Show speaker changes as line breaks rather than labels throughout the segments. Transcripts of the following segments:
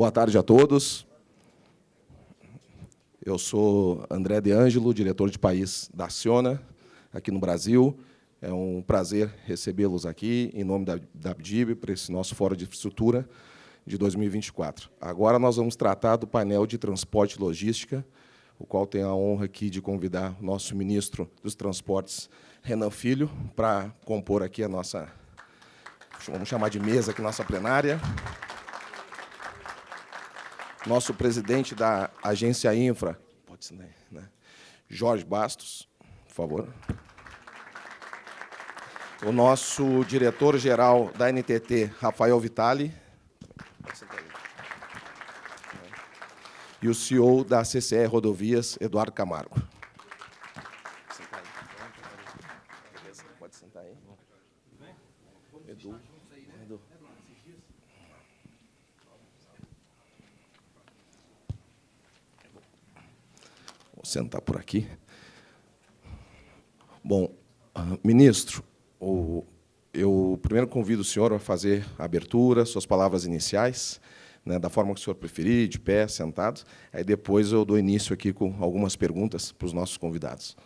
Boa tarde a todos. Eu sou André De Ângelo, diretor de país da Acciona, aqui no Brasil. É um prazer recebê-los aqui, em nome da ABDIB, para esse nosso Fórum de Infraestrutura de 2024. Agora nós vamos tratar do painel de transporte e logística, o qual tenho a honra aqui de convidar o nosso ministro dos Transportes, Renan Filho, para compor aqui a nossa, vamos chamar de mesa aqui, nossa plenária. Nosso presidente da Agência Infra, pode ser, né? Jorge Bastos, por favor. O nosso diretor-geral da NTT, Rafael Vitali. E o CEO da CCR Rodovias, Eduardo Camargo. Pode sentar aí. Edu. Vou sentar por aqui. Bom, ministro, eu primeiro convido o senhor a fazer a abertura, suas palavras iniciais, né, da forma que o senhor preferir, de pé, sentado. Aí depois eu dou início aqui com algumas perguntas para os nossos convidados.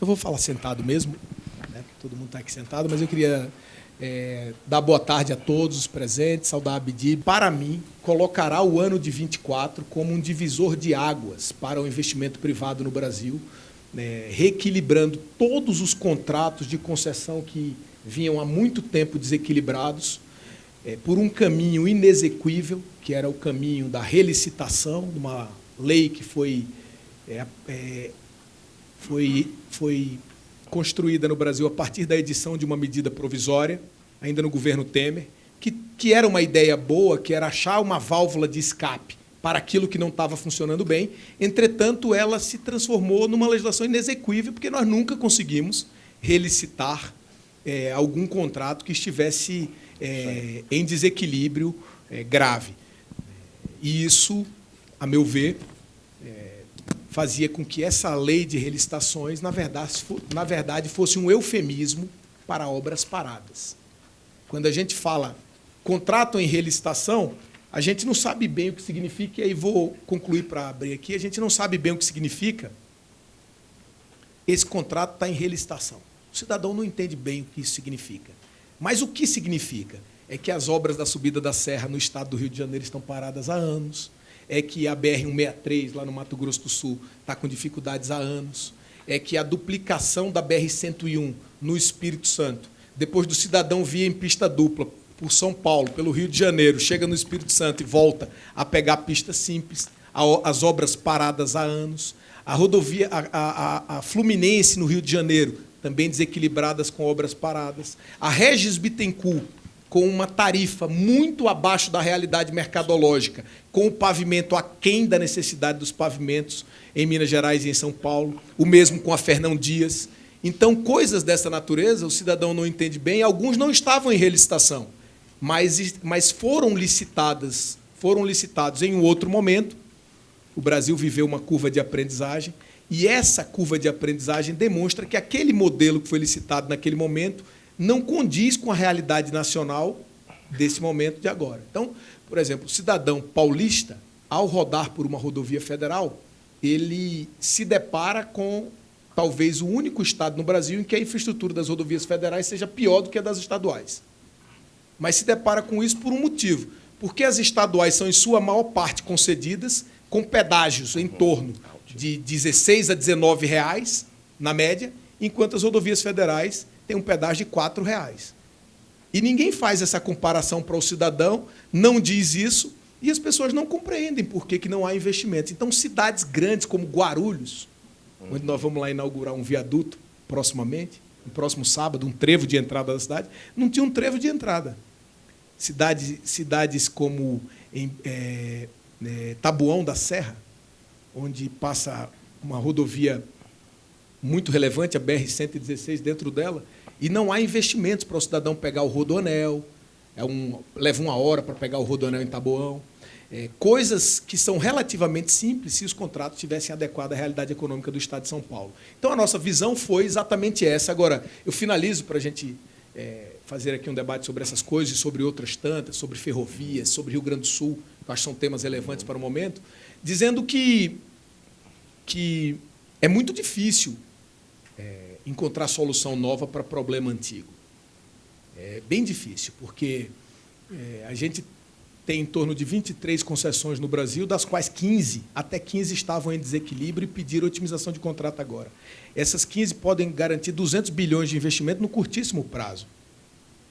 Eu vou falar sentado mesmo, né, todo mundo está aqui sentado, mas eu queria dar boa tarde a todos os presentes, saudar a ABDIB. Para mim, colocará o ano de 24 como um divisor de águas para o investimento privado no Brasil, né, reequilibrando todos os contratos de concessão que vinham há muito tempo desequilibrados, por um caminho inexequível, que era o caminho da relicitação, uma lei que foi construída no Brasil a partir da edição de uma medida provisória, ainda no governo Temer, que era uma ideia boa, que era achar uma válvula de escape para aquilo que não estava funcionando bem. Entretanto, ela se transformou numa legislação inexequível, porque nós nunca conseguimos relicitar algum contrato que estivesse em desequilíbrio grave. E isso, a meu ver, fazia com que essa lei de relicitações, na verdade, fosse um eufemismo para obras paradas. Quando a gente fala contrato em relicitação, a gente não sabe bem o que significa, e aí vou concluir para abrir aqui, a gente não sabe bem o que significa esse contrato está em relicitação. O cidadão não entende bem o que isso significa. Mas o que significa? É que as obras da subida da serra no estado do Rio de Janeiro estão paradas há anos, é que a BR-163, lá no Mato Grosso do Sul, está com dificuldades há anos, é que a duplicação da BR-101 no Espírito Santo, depois do cidadão vir em pista dupla por São Paulo, pelo Rio de Janeiro, chega no Espírito Santo e volta a pegar a pista simples, as obras paradas há anos, a rodovia, a Fluminense, no Rio de Janeiro, também desequilibradas com obras paradas, a Regis Bittencourt, com uma tarifa muito abaixo da realidade mercadológica, com o pavimento aquém da necessidade dos pavimentos em Minas Gerais e em São Paulo, o mesmo com a Fernão Dias. Então, coisas dessa natureza, o cidadão não entende bem, alguns não estavam em relicitação, mas foram licitados em um outro momento. O Brasil viveu uma curva de aprendizagem, e essa curva de aprendizagem demonstra que aquele modelo que foi licitado naquele momento não condiz com a realidade nacional desse momento de agora. Então, por exemplo, o cidadão paulista, ao rodar por uma rodovia federal, ele se depara com talvez o único estado no Brasil em que a infraestrutura das rodovias federais seja pior do que a das estaduais. Mas se depara com isso por um motivo, porque as estaduais são, em sua maior parte, concedidas com pedágios em torno de 16 a 19 reais, na média, enquanto as rodovias federais têm um pedágio de R$4. E ninguém faz essa comparação para o cidadão, não diz isso, e as pessoas não compreendem por que não há investimentos. Então, cidades grandes como Guarulhos, onde nós vamos lá inaugurar um viaduto proximamente, no próximo sábado, um trevo de entrada da cidade, não tinha um trevo de entrada. Cidades como Taboão da Serra, onde passa uma rodovia muito relevante, a BR-116, dentro dela, e não há investimentos para o cidadão pegar o rodoanel, leva 1 hora para pegar o rodoanel em Taboão. Coisas que são relativamente simples se os contratos tivessem adequado à realidade econômica do Estado de São Paulo. Então, a nossa visão foi exatamente essa. Agora, eu finalizo para a gente fazer aqui um debate sobre essas coisas e sobre outras tantas, sobre ferrovias, sobre Rio Grande do Sul, que eu acho que são temas relevantes para o momento, dizendo que é muito difícil encontrar solução nova para problema antigo. É bem difícil, porque a gente tem em torno de 23 concessões no Brasil, das quais até 15 estavam em desequilíbrio e pediram otimização de contrato agora. Essas 15 podem garantir 200 bilhões de investimento no curtíssimo prazo.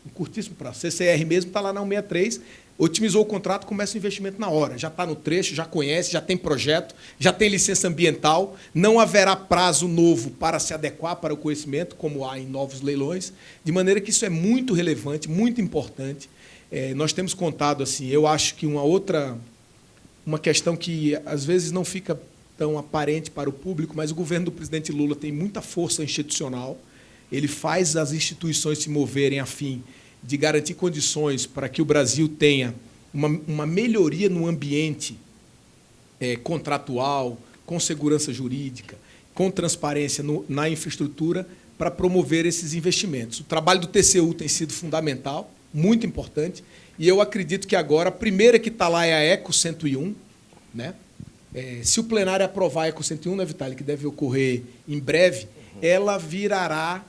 No curtíssimo prazo. CCR mesmo está lá na 163, otimizou o contrato, começa o investimento na hora. Já está no trecho, já conhece, já tem projeto, já tem licença ambiental, não haverá prazo novo para se adequar para o conhecimento, como há em novos leilões, de maneira que isso é muito relevante, muito importante. Nós temos contado, assim, eu acho que uma questão que às vezes não fica tão aparente para o público, mas o governo do presidente Lula tem muita força institucional, ele faz as instituições se moverem a fim de garantir condições para que o Brasil tenha uma melhoria no ambiente contratual, com segurança jurídica, com transparência na infraestrutura, para promover esses investimentos. O trabalho do TCU tem sido fundamental, muito importante, e eu acredito que agora a primeira que está lá é a ECO 101, né? Se o plenário aprovar a ECO 101, né, Vitaly, que deve ocorrer em breve, ela virará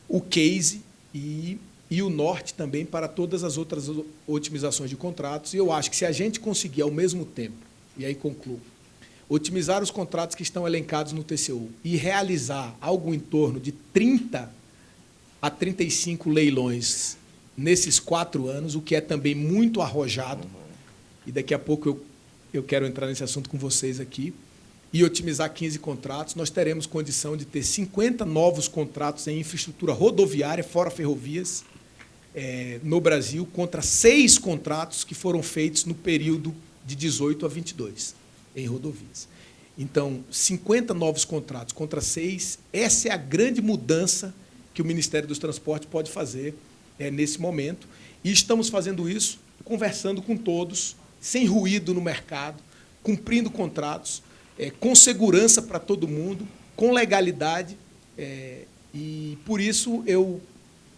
o case e o norte também para todas as outras otimizações de contratos. E eu acho que se a gente conseguir, ao mesmo tempo, e aí concluo, otimizar os contratos que estão elencados no TCU e realizar algo em torno de 30 a 35 leilões nesses 4 anos, o que é também muito arrojado, e daqui a pouco eu quero entrar nesse assunto com vocês aqui, e otimizar 15 contratos, nós teremos condição de ter 50 novos contratos em infraestrutura rodoviária, fora ferrovias, no Brasil, contra 6 contratos que foram feitos no período de 18 a 22, em rodovias. Então, 50 novos contratos contra 6, essa é a grande mudança que o Ministério dos Transportes pode fazer nesse momento. E estamos fazendo isso, conversando com todos, sem ruído no mercado, cumprindo contratos, com segurança para todo mundo, com legalidade. E, por isso, eu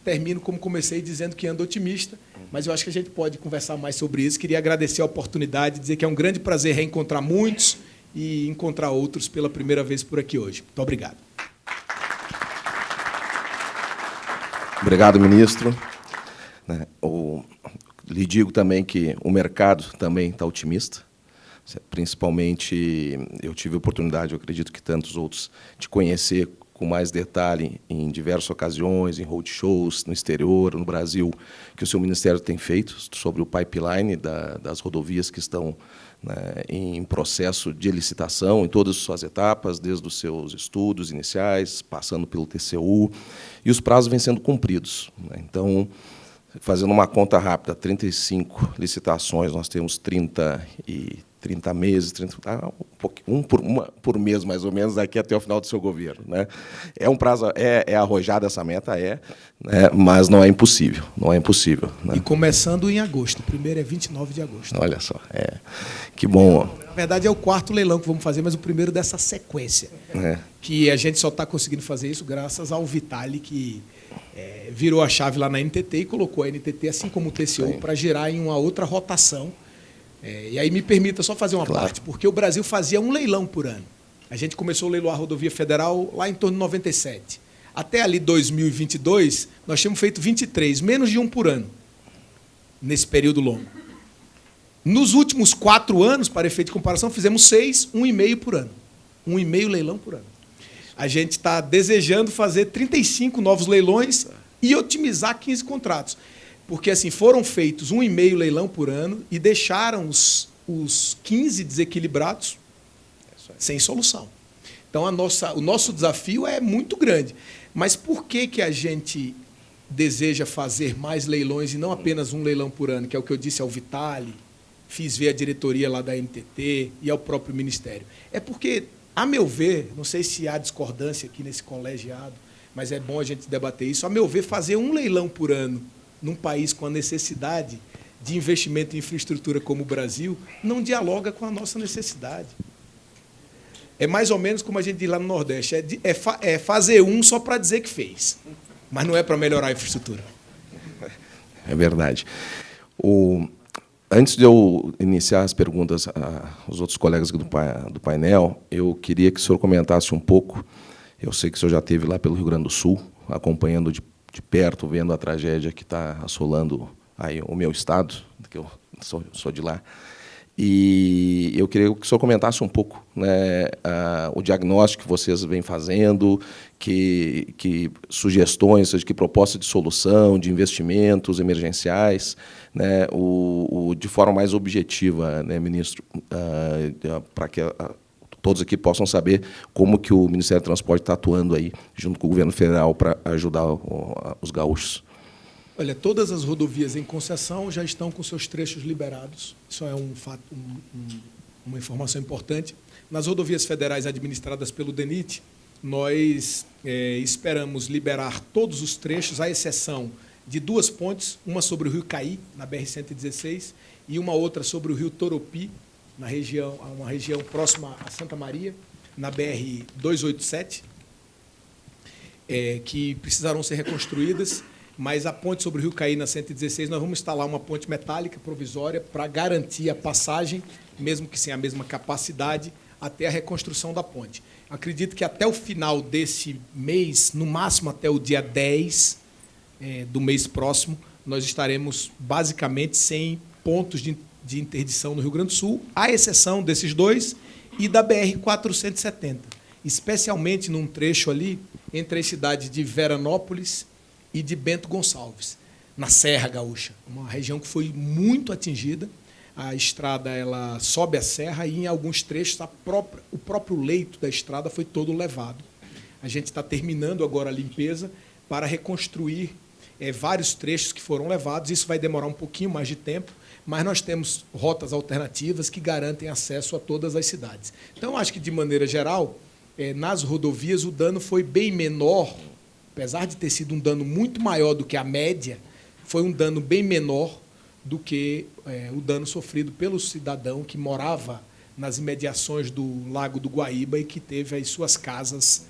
termino como comecei, dizendo que ando otimista, mas eu acho que a gente pode conversar mais sobre isso. Queria agradecer a oportunidade, dizer que é um grande prazer reencontrar muitos e encontrar outros pela primeira vez por aqui hoje. Muito obrigado.
Obrigado, ministro. Lhe digo também que o mercado também está otimista. Principalmente, eu tive a oportunidade, eu acredito que tantos outros, de conhecer com mais detalhe em diversas ocasiões, em roadshows, no exterior, no Brasil, que o seu ministério tem feito sobre o pipeline das rodovias que estão, né, em processo de licitação, em todas as suas etapas, desde os seus estudos iniciais, passando pelo TCU, e os prazos vêm sendo cumpridos, né? Então, fazendo uma conta rápida, 35 licitações, nós temos 30 meses, uma por mês, mais ou menos, daqui até o final do seu governo, né? É um prazo, arrojada essa meta, né? Mas não é impossível, não é impossível, né?
E começando em agosto, o primeiro é 29 de agosto.
Olha só, que bom.
Na verdade, é o 4º leilão que vamos fazer, mas o primeiro dessa sequência, que a gente só está conseguindo fazer isso graças ao Vitaly, que virou a chave lá na NTT e colocou a NTT, assim como o TCU, para girar em uma outra rotação. E aí me permita só fazer uma parte, porque o Brasil fazia um leilão por ano. A gente começou a leiloar a rodovia federal lá em torno de 97. Até ali 2022, nós tínhamos feito 23, menos de um por ano, nesse período longo. Nos últimos 4 anos, para efeito de comparação, fizemos 6, 1,5 por ano. 1,5 leilão por ano. A gente está desejando fazer 35 novos leilões e otimizar 15 contratos. Porque assim foram feitos 1,5 leilão por ano e deixaram os 15 desequilibrados sem solução. Então, o nosso desafio é muito grande. Mas por que a gente deseja fazer mais leilões e não apenas um leilão por ano, que é o que eu disse ao Vitaly, fiz ver a diretoria lá da NTT e ao próprio Ministério? É porque, a meu ver, não sei se há discordância aqui nesse colegiado, mas é bom a gente debater isso, a meu ver, fazer um leilão por ano num país com a necessidade de investimento em infraestrutura como o Brasil, não dialoga com a nossa necessidade. É mais ou menos como a gente diz lá no Nordeste, é fazer um só para dizer que fez, mas não é para melhorar a infraestrutura.
É verdade. Antes de eu iniciar as perguntas aos outros colegas aqui do painel, eu queria que o senhor comentasse um pouco. Eu sei que o senhor já esteve lá pelo Rio Grande do Sul, acompanhando de perto, vendo a tragédia que está assolando aí o meu estado, que eu sou de lá. E eu queria que o senhor comentasse um pouco, né, o diagnóstico que vocês vêm fazendo, que sugestões, que proposta de solução, de investimentos emergenciais, né, de forma mais objetiva, né, ministro, para que todos aqui possam saber como que o Ministério do Transporte está atuando aí, junto com o governo federal, para ajudar os gaúchos.
Olha, todas as rodovias em concessão já estão com seus trechos liberados. Isso é uma informação importante. Nas rodovias federais administradas pelo DENIT, nós esperamos liberar todos os trechos, à exceção de 2 pontes, uma sobre o Rio Caí, na BR-116, e uma outra sobre o Rio Toropi, uma região próxima a Santa Maria, na BR-287, que precisarão ser reconstruídas. Mas a ponte sobre o Rio Caí, na 116, nós vamos instalar uma ponte metálica provisória para garantir a passagem, mesmo que sem a mesma capacidade, até a reconstrução da ponte. Acredito que até o final desse mês, no máximo até o dia 10 do mês próximo, nós estaremos basicamente sem pontos de interdição no Rio Grande do Sul, à exceção desses 2 e da BR-470, especialmente num trecho ali entre as cidades de Veranópolis e de Bento Gonçalves, na Serra Gaúcha, uma região que foi muito atingida. A estrada ela sobe a serra e, em alguns trechos, o próprio leito da estrada foi todo levado. A gente está terminando agora a limpeza para reconstruir vários trechos que foram levados. Isso vai demorar um pouquinho mais de tempo, mas nós temos rotas alternativas que garantem acesso a todas as cidades. Então, acho que, de maneira geral, nas rodovias o dano foi bem menor. Apesar de ter sido um dano muito maior do que a média, foi um dano bem menor do que o dano sofrido pelo cidadão que morava nas imediações do Lago do Guaíba e que teve as suas casas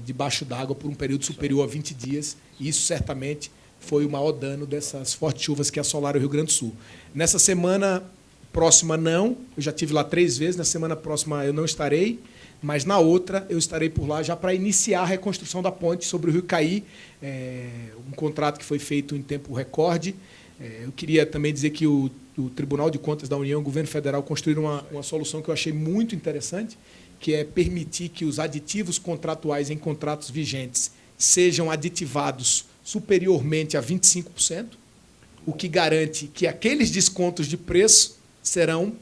debaixo d'água por um período superior a 20 dias. E isso, certamente, foi o maior dano dessas fortes chuvas que assolaram o Rio Grande do Sul. Nessa semana próxima, não. Eu já estive lá 3 vezes. Na semana próxima, eu não estarei. Mas, na outra, eu estarei por lá já para iniciar a reconstrução da ponte sobre o Rio Caí, um contrato que foi feito em tempo recorde. Eu queria também dizer que o Tribunal de Contas da União e o Governo Federal construíram uma solução que eu achei muito interessante, que é permitir que os aditivos contratuais em contratos vigentes sejam aditivados superiormente a 25%, o que garante que aqueles descontos de preço serão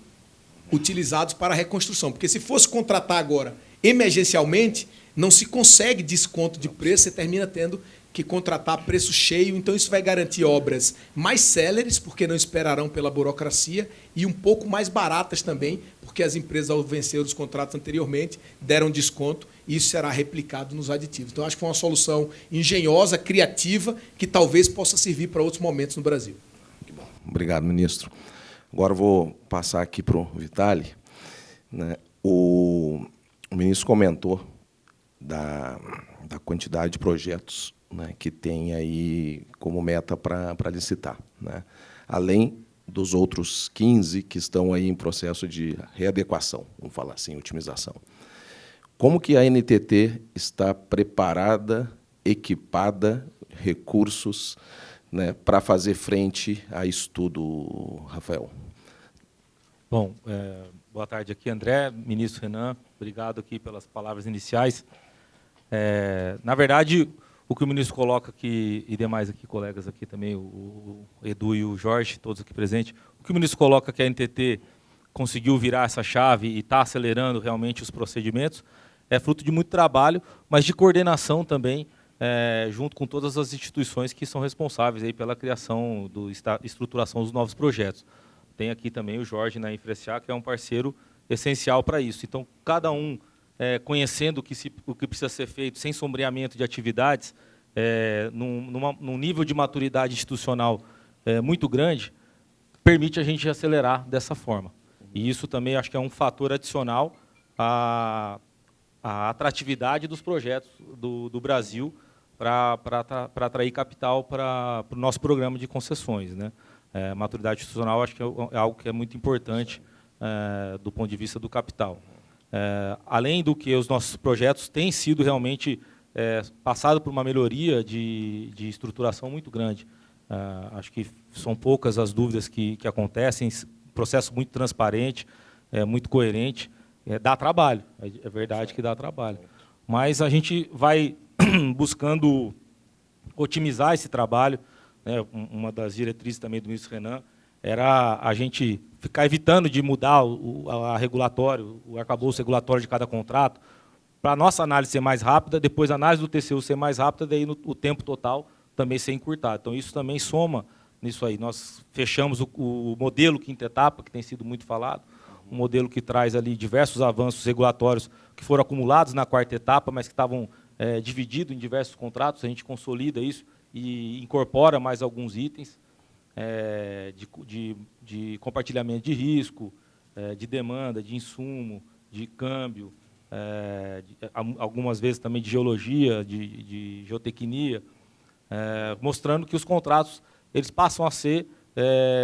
utilizados para a reconstrução. Porque se fosse contratar agora emergencialmente, não se consegue desconto de preço, você termina tendo que contratar a preço cheio. Então, isso vai garantir obras mais céleres, porque não esperarão pela burocracia, e um pouco mais baratas também, porque as empresas, ao vencer os contratos anteriormente, deram desconto, e isso será replicado nos aditivos. Então, acho que foi uma solução engenhosa, criativa, que talvez possa servir para outros momentos no Brasil.
Obrigado, ministro. Agora vou passar aqui para o Vitali. Né? O ministro comentou da quantidade de projetos, né, que tem aí como meta para licitar, né? Além dos outros 15 que estão aí em processo de readequação, vamos falar assim, otimização. Como que a NTT está preparada, equipada, recursos, né, para fazer frente a isso tudo, Rafael?
Bom, boa tarde aqui, André, ministro Renan, obrigado aqui pelas palavras iniciais. Na verdade, o que o ministro coloca aqui, e demais aqui, colegas aqui também, o Edu e o Jorge, todos aqui presentes, o que o ministro coloca que a NTT conseguiu virar essa chave e está acelerando realmente os procedimentos, é fruto de muito trabalho, mas de coordenação também, junto com todas as instituições que são responsáveis aí pela criação, estruturação dos novos projetos. Tem aqui também o Jorge na InfraSA, que é um parceiro essencial para isso. Então, cada um conhecendo o que precisa ser feito, sem sombreamento de atividades, num nível de maturidade institucional muito grande, permite a gente acelerar dessa forma. E isso também acho que é um fator adicional a atratividade dos projetos do Brasil para atrair capital para o nosso programa de concessões, né? Maturidade institucional, acho que é algo que é muito importante do ponto de vista do capital. Além do que os nossos projetos têm sido realmente passados por uma melhoria de estruturação muito grande. Acho que são poucas as dúvidas que acontecem, processo muito transparente, muito coerente. Dá trabalho, é verdade que dá trabalho. Mas a gente vai buscando otimizar esse trabalho, né? Uma das diretrizes também do ministro Renan era a gente ficar evitando de mudar o regulatório, o arcabouço regulatório de cada contrato, para a nossa análise ser mais rápida, depois a análise do TCU ser mais rápida, daí o tempo total também ser encurtado. Então, isso também soma nisso aí. Nós fechamos o modelo quinta etapa, que tem sido muito falado, um modelo que traz ali diversos avanços regulatórios que foram acumulados na quarta etapa, mas que estavam divididos em diversos contratos. A gente consolida isso e incorpora mais alguns itens de compartilhamento de risco, de demanda, de insumo, de câmbio, algumas vezes também de geologia, de geotecnia, mostrando que os contratos eles passam a ser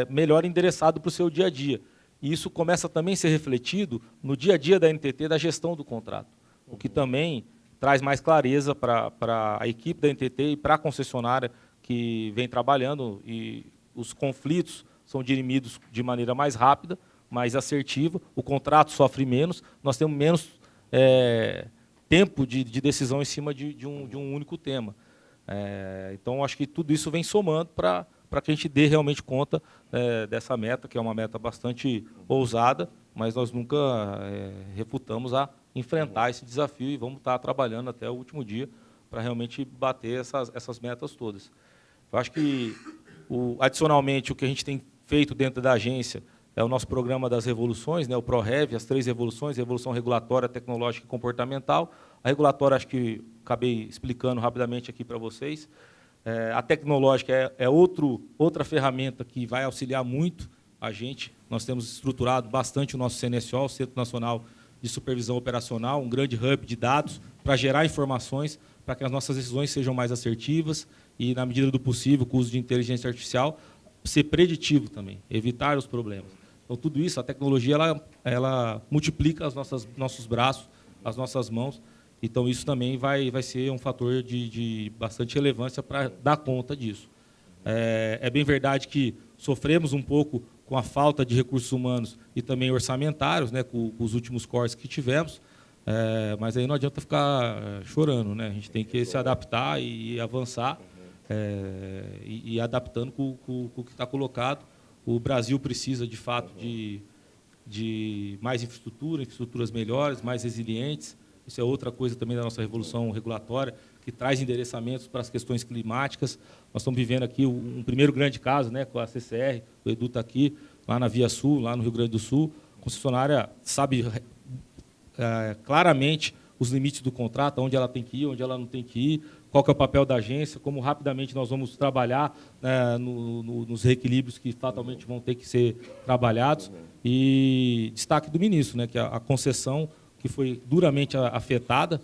melhor endereçados para o seu dia a dia. E isso começa também a ser refletido no dia a dia da NTT, da gestão do contrato, o que também traz mais clareza para a equipe da NTT e para a concessionária que vem trabalhando, e os conflitos são dirimidos de maneira mais rápida, mais assertiva, o contrato sofre menos, nós temos menos tempo de decisão em cima de um único tema. Então, acho que tudo isso vem somando para que a gente dê realmente conta dessa meta, que é uma meta bastante ousada, mas nós nunca refutamos a enfrentar esse desafio e vamos estar trabalhando até o último dia para realmente bater essas metas todas. Eu acho que, adicionalmente, o que a gente tem feito dentro da agência é o nosso programa das revoluções, né, o ProRev, as 3 revoluções, revolução regulatória, tecnológica e comportamental. A regulatória, acho que acabei explicando rapidamente aqui para vocês. A tecnológica é outra ferramenta que vai auxiliar muito a gente. Nós temos estruturado bastante o nosso CNSO, o Centro Nacional de Supervisão Operacional, um grande hub de dados para gerar informações, para que as nossas decisões sejam mais assertivas e, na medida do possível, com o uso de inteligência artificial, ser preditivo também, evitar os problemas. Então, tudo isso, a tecnologia, ela multiplica nossos braços, as nossas mãos. Então, isso também vai ser um fator de bastante relevância para dar conta disso. É bem verdade que sofremos um pouco com a falta de recursos humanos e também orçamentários, né, com os últimos cortes que tivemos, mas aí não adianta ficar chorando, né? A gente tem que se adaptar e avançar, e adaptando com o que está colocado. O Brasil precisa, de fato, de mais infraestruturas melhores, mais resilientes. Isso é outra coisa também da nossa revolução regulatória, que traz endereçamentos para as questões climáticas. Nós estamos vivendo aqui um primeiro grande caso, né, com a CCR, o Edu está aqui, lá na Via Sul, lá no Rio Grande do Sul. A concessionária sabe claramente os limites do contrato, onde ela tem que ir, onde ela não tem que ir, qual que é o papel da agência, como rapidamente nós vamos trabalhar nos reequilíbrios que fatalmente vão ter que ser trabalhados. E destaque do ministro, né, que a concessão, que foi duramente afetada,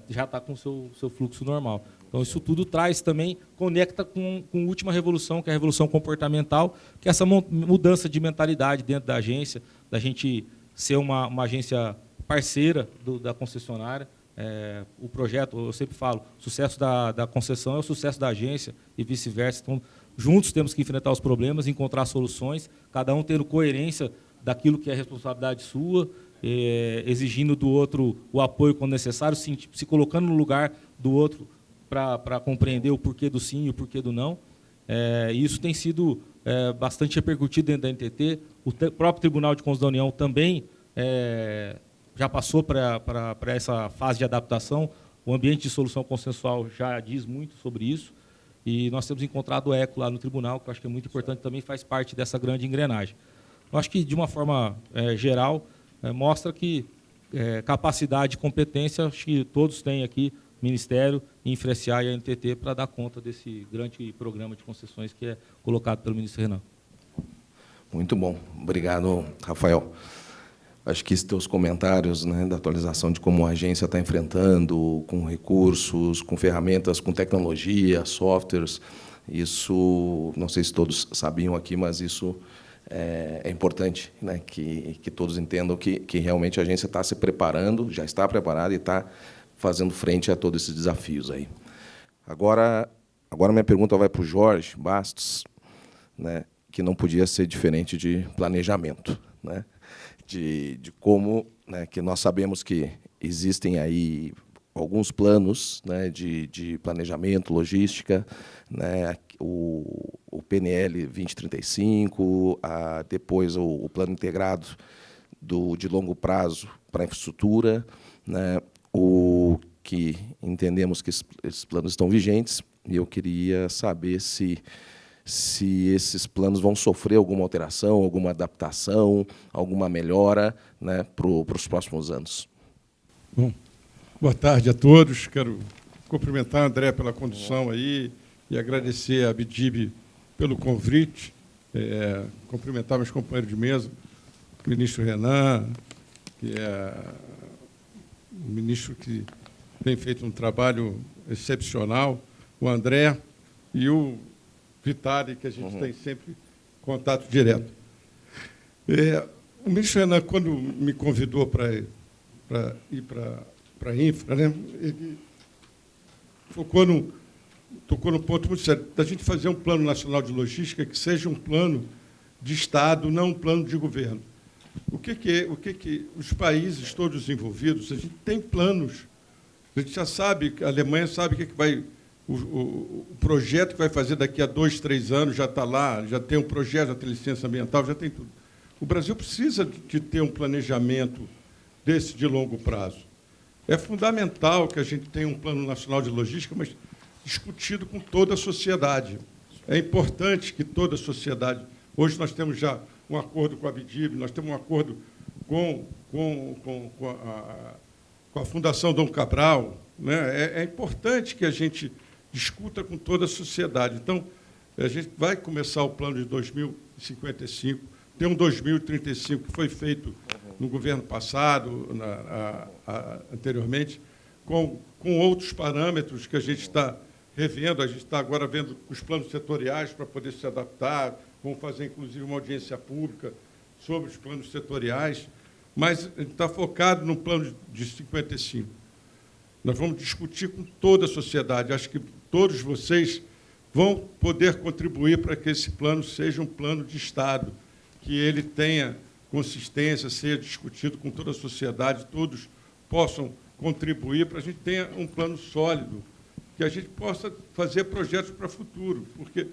já está com o seu fluxo normal. Então, isso tudo traz também, conecta com a última revolução, que é a revolução comportamental, que é essa mudança de mentalidade dentro da agência, da gente ser uma agência parceira da concessionária. O projeto, eu sempre falo, o sucesso da concessão é o sucesso da agência e vice-versa. Então, juntos temos que enfrentar os problemas, encontrar soluções, cada um tendo coerência daquilo que é responsabilidade sua, exigindo do outro o apoio quando necessário, se colocando no lugar do outro para compreender o porquê do sim e o porquê do não. E isso tem sido bastante repercutido dentro da NTT. O próprio Tribunal de Contas da União também já passou para essa fase de adaptação. O ambiente de solução consensual já diz muito sobre isso. E nós temos encontrado eco lá no tribunal, que eu acho que é muito importante, também faz parte dessa grande engrenagem. Eu acho que, de uma forma geral, mostra que capacidade e competência, acho que todos têm aqui, Ministério, Infracia e a NTT, para dar conta desse grande programa de concessões que é colocado pelo ministro Renan.
Muito bom. Obrigado, Rafael. acho que esses teus comentários, né, da atualização de como a agência está enfrentando, com recursos, com ferramentas, com tecnologia, softwares, isso, não sei se todos sabiam aqui, mas isso é importante, né, que todos entendam que realmente a agência está se preparando, já está preparada e está fazendo frente a todos esses desafios aí. Agora minha pergunta vai para o Jorge Bastos, né, que não podia ser diferente de planejamento, né, de como, né, que nós sabemos que existem aí alguns planos, né, de planejamento, logística, né, o PNL 2035, depois o plano integrado de longo prazo para a infraestrutura, né, o que entendemos que esses planos estão vigentes, e eu queria saber se esses planos vão sofrer alguma alteração, alguma adaptação, alguma melhora, né, para os próximos anos.
Bom, boa tarde a todos. Quero cumprimentar a André pela condução aí e agradecer a Abdib pelo convite, cumprimentar meus companheiros de mesa, o ministro Renan, que é um ministro que tem feito um trabalho excepcional, o André e o Vitali, que a gente tem sempre contato direto. O ministro Renan, quando me convidou para ir para a infra, né, ele tocou no ponto muito sério, da gente fazer um plano nacional de logística que seja um plano de Estado, não um plano de governo. O que os países todos envolvidos, a gente tem planos, a gente já sabe, a Alemanha sabe o que vai, o projeto que vai fazer daqui a 2, 3 anos já está lá, já tem um projeto, já tem licença ambiental, já tem tudo. O Brasil precisa de ter um planejamento desse de longo prazo. É fundamental que a gente tenha um plano nacional de logística, mas discutido com toda a sociedade. É importante que toda a sociedade... Hoje nós temos já um acordo com a Abdib, nós temos um acordo com a Fundação Dom Cabral, né? É importante que a gente discuta com toda a sociedade. Então, a gente vai começar o plano de 2055, tem um 2035 que foi feito no governo passado, anteriormente, com outros parâmetros que a gente está revendo. A gente está agora vendo os planos setoriais para poder se adaptar, vamos fazer, inclusive, uma audiência pública sobre os planos setoriais, mas a gente está focado no plano de 55. Nós vamos discutir com toda a sociedade. Acho que todos vocês vão poder contribuir para que esse plano seja um plano de Estado, que ele tenha consistência, seja discutido com toda a sociedade, todos possam contribuir para a gente ter um plano sólido, que a gente possa fazer projetos para o futuro, porque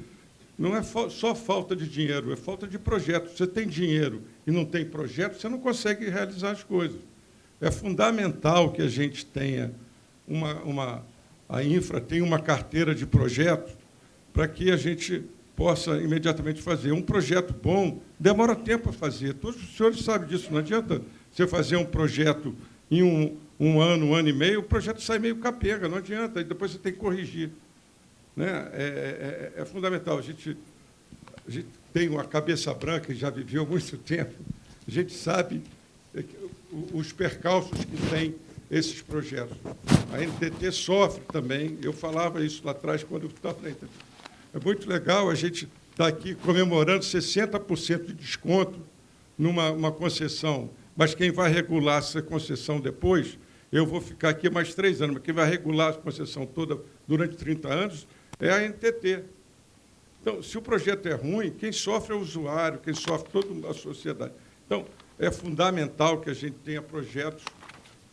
não é só falta de dinheiro, é falta de projeto. Você tem dinheiro e não tem projeto, você não consegue realizar as coisas. É fundamental que a gente tenha a infra tenha uma carteira de projetos para que a gente possa imediatamente fazer. Um projeto bom demora tempo a fazer. Todos os senhores sabem disso. Não adianta você fazer um projeto em um ano e meio, o projeto sai meio capenga, não adianta, e depois você tem que corrigir. Né? É fundamental. A gente tem uma cabeça branca, já viveu há muito tempo, a gente sabe os percalços que tem esses projetos. A NTT sofre também, eu falava isso lá atrás, quando eu estava na NTT. É muito legal a gente estar aqui comemorando 60% de desconto numa concessão, mas quem vai regular essa concessão depois, eu vou ficar aqui mais 3 anos, mas quem vai regular a concessão toda durante 30 anos é a NTT. Então, se o projeto é ruim, quem sofre é o usuário, quem sofre toda a sociedade. Então, é fundamental que a gente tenha projetos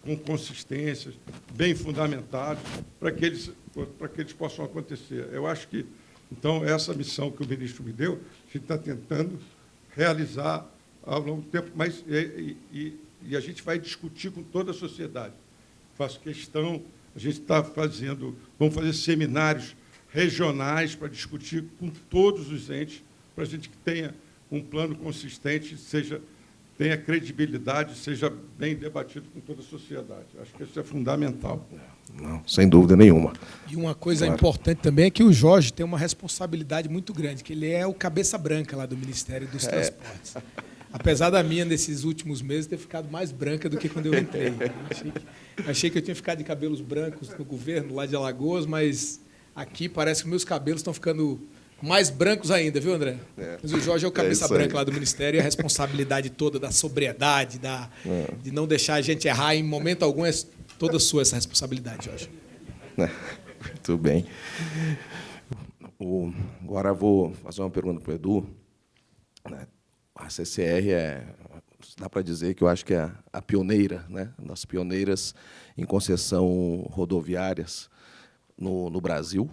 com consistências, bem fundamentados, para que eles possam acontecer. Eu acho que, então, essa missão que o ministro me deu, a gente está tentando realizar ao longo do tempo, mas e a gente vai discutir com toda a sociedade. Faço questão, a gente está vamos fazer seminários regionais para discutir com todos os entes, para a gente que tenha um plano consistente, tenha credibilidade, seja bem debatido com toda a sociedade. Acho que isso é fundamental.
Não, sem dúvida nenhuma.
E uma coisa importante também é que o Jorge tem uma responsabilidade muito grande, que ele é o cabeça branca lá do Ministério dos Transportes. Apesar da minha, nesses últimos meses, ter ficado mais branca do que quando eu entrei. Achei que eu tinha ficado de cabelos brancos no governo, lá de Alagoas, mas aqui parece que meus cabelos estão ficando mais brancos ainda, viu, André? Mas o Jorge é o cabeça branca lá do Ministério e a responsabilidade toda da sobriedade, de não deixar a gente errar em momento algum, é toda sua essa responsabilidade, Jorge.
Muito bem. Agora vou fazer uma pergunta para o Edu. A CCR dá para dizer que eu acho que é a pioneira, né? Das pioneiras em concessão rodoviárias no Brasil.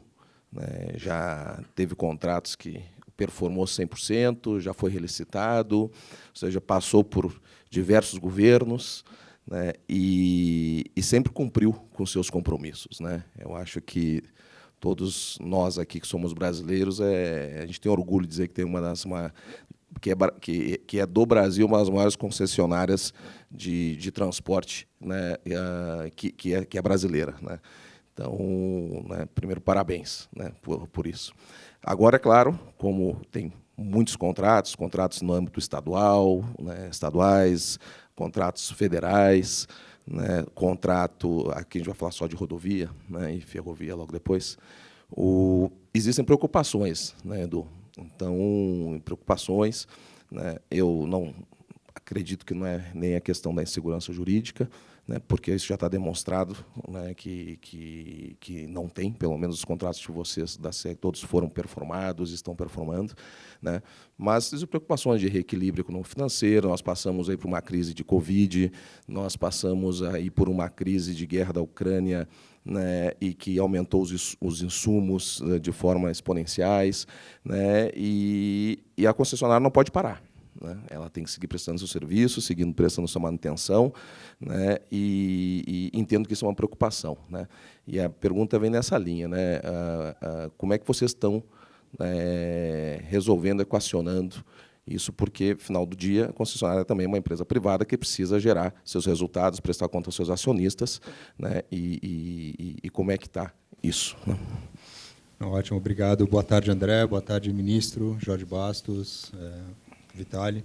Né? Já teve contratos que performou 100%, já foi relicitado, ou seja, passou por diversos governos, né? E sempre cumpriu com seus compromissos, né? Eu acho que todos nós aqui que somos brasileiros, a gente tem orgulho de dizer que tem que é do Brasil uma das maiores concessionárias de transporte, né, que é brasileira, né? Então, né, primeiro, parabéns, né, por isso. Agora, é claro, como tem muitos contratos no âmbito estadual, né, estaduais, contratos federais, né, contrato, aqui a gente vai falar só de rodovia, né, e ferrovia logo depois, existem preocupações, né, Edu? Então, preocupações, né, eu não acredito que não é nem a questão da insegurança jurídica, né, porque isso já está demonstrado, né, que não tem, pelo menos os contratos de vocês da SEG, todos foram performados, estão performando, né, mas existem preocupações de reequilíbrio econômico-financeiro, nós passamos aí por uma crise de Covid, nós passamos aí por uma crise de guerra da Ucrânia, né, e que aumentou os insumos de forma exponenciais, né, e a concessionária não pode parar, né, ela tem que seguir prestando seu serviço, seguindo prestando sua manutenção, né, e entendo que isso é uma preocupação, né, e a pergunta vem nessa linha, né, como é que vocês estão resolvendo, equacionando isso, porque, final do dia, a concessionária também é uma empresa privada que precisa gerar seus resultados, prestar conta aos seus acionistas, né? E como é que está isso? Né?
Ótimo, obrigado. Boa tarde, André. Boa tarde, ministro Jorge Bastos, Vitali.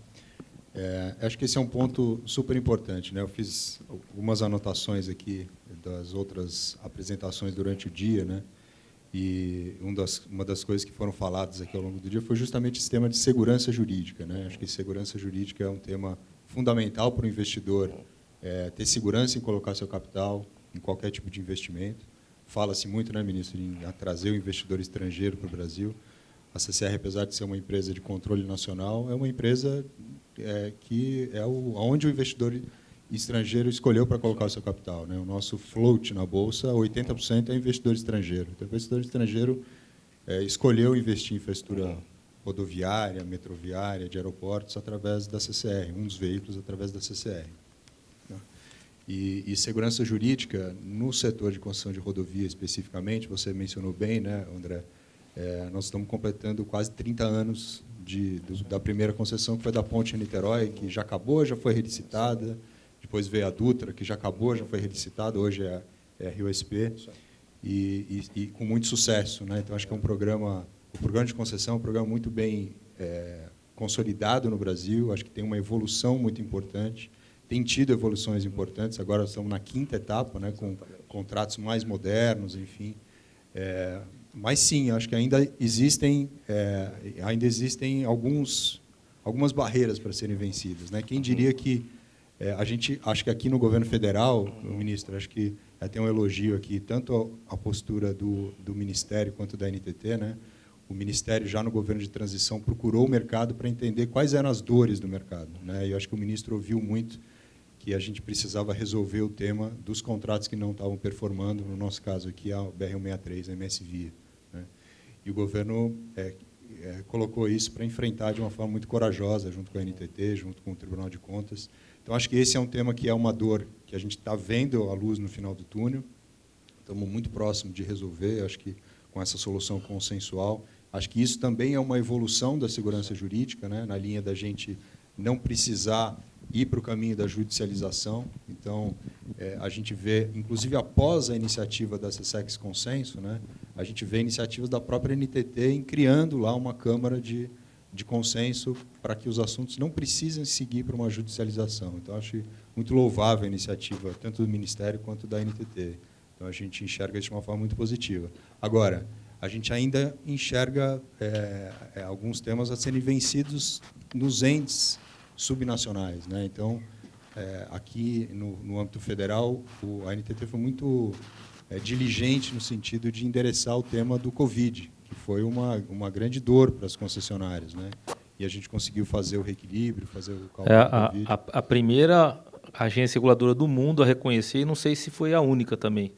Acho que esse é um ponto super importante, né? Eu fiz algumas anotações aqui das outras apresentações durante o dia, né? E uma das coisas que foram faladas aqui ao longo do dia foi justamente esse tema de segurança jurídica, né? Acho que segurança jurídica é um tema fundamental para o investidor ter segurança em colocar seu capital em qualquer tipo de investimento. Fala-se muito, né, ministro, em trazer o investidor estrangeiro para o Brasil. A CCR, apesar de ser uma empresa de controle nacional, é uma empresa que é onde o investidor estrangeiro escolheu para colocar o seu capital, né? O nosso float na Bolsa, 80% é investidor estrangeiro. Então, o investidor estrangeiro escolheu investir em infraestrutura rodoviária, metroviária, de aeroportos, através da CCR, um dos veículos através da CCR. Né? E segurança jurídica, no setor de concessão de rodovia especificamente, você mencionou bem, né, André? Nós estamos completando quase 30 anos da primeira concessão, que foi da Ponte Niterói, que já acabou, já foi relicitada. Depois veio a Dutra, que já acabou, já foi relicitada, hoje é a RioSP, e com muito sucesso, né? Então, acho que o programa de concessão é um programa muito bem consolidado no Brasil, acho que tem uma evolução muito importante, tem tido evoluções importantes, agora estamos na 5ª etapa, né, com contratos mais modernos, enfim. Mas, sim, acho que ainda existem algumas barreiras para serem vencidas, né? Quem diria que acho que aqui no governo federal, ministro, acho que tem um elogio aqui, tanto a postura do Ministério quanto da NTT, né? O Ministério, já no governo de transição, procurou o mercado para entender quais eram as dores do mercado, né? E eu acho que o ministro ouviu muito que a gente precisava resolver o tema dos contratos que não estavam performando, no nosso caso aqui, a BR-163, a MS Via, né? E o governo colocou isso para enfrentar de uma forma muito corajosa, junto com a NTT, junto com o Tribunal de Contas. Então, acho que esse é um tema que é uma dor que a gente está vendo a luz no final do túnel. Estamos muito próximos de resolver, acho que com essa solução consensual. Acho que isso também é uma evolução da segurança jurídica, né, na linha da gente não precisar ir para o caminho da judicialização. Então, a gente vê, inclusive após a iniciativa da CSEX Consenso, né, a gente vê iniciativas da própria NTT em criando lá uma Câmara de de consenso para que os assuntos não precisem seguir para uma judicialização. Então, acho muito louvável a iniciativa, tanto do Ministério quanto da NTT. Então, a gente enxerga isso de uma forma muito positiva. Agora, a gente ainda enxerga alguns temas a serem vencidos nos entes subnacionais, né? Então, aqui no âmbito federal, a NTT foi muito diligente no sentido de endereçar o tema do Covid, que foi uma grande dor para as concessionárias, né? E a gente conseguiu fazer o reequilíbrio, fazer o cálculo do Covid.
A primeira agência reguladora do mundo a reconhecer, e não sei se foi a única também.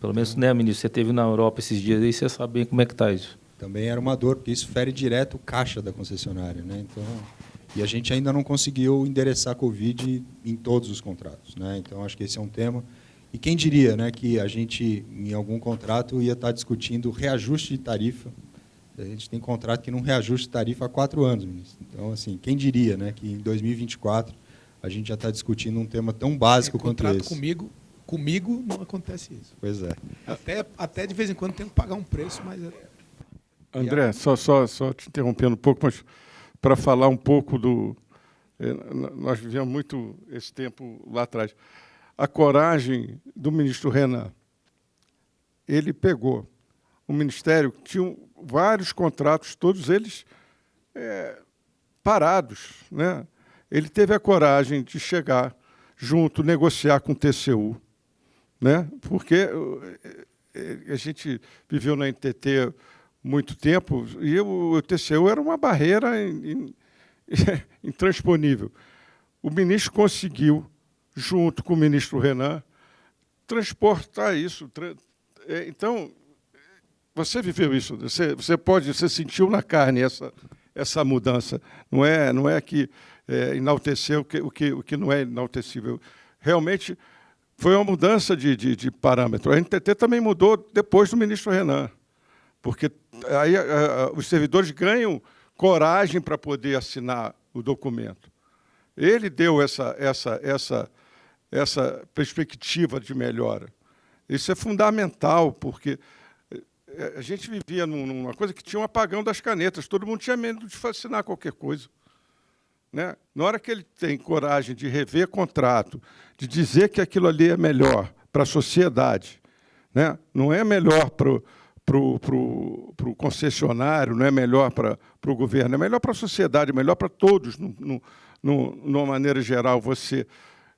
Pelo menos, né, ministro, você esteve na Europa esses dias aí, você sabe como é que está isso.
Também era uma dor, porque isso fere direto o caixa da concessionária, né? Então, e a gente ainda não conseguiu endereçar a Covid em todos os contratos, né? Então, acho que esse é um tema. E quem diria, né, que a gente, em algum contrato, ia estar discutindo reajuste de tarifa. A gente tem contrato que não reajusta tarifa há 4 anos, ministro. Então, assim, quem diria, né, que em 2024 a gente já está discutindo um tema tão básico quanto esse.
Comigo não acontece isso.
Pois é.
Até de vez em quando tem que pagar um preço, mas...
André, só te interrompendo um pouco, mas para falar um pouco do... Nós vivemos muito esse tempo lá atrás. A coragem do ministro Renan. Ele pegou o Ministério, tinha vários contratos, todos eles parados, né? Ele teve a coragem de chegar junto, negociar com o TCU, né? Porque a gente viveu na NTT muito tempo e o TCU era uma barreira intransponível. O ministro conseguiu, junto com o ministro Renan, transportar isso. Então, você viveu isso, você sentiu na carne essa mudança. Não é que enalteceu o que não é enaltecível. Realmente foi uma mudança de parâmetro. A NTT também mudou depois do ministro Renan, porque aí os servidores ganham coragem para poder assinar o documento. Ele deu essa perspectiva de melhora. Isso é fundamental, porque a gente vivia numa coisa que tinha um apagão das canetas, todo mundo tinha medo de assinar qualquer coisa, né? Na hora que ele tem coragem de rever contrato, de dizer que aquilo ali é melhor para a sociedade, né? Não é melhor para o concessionário, não é melhor para o governo, é melhor para a sociedade, é melhor para todos, numa maneira geral, você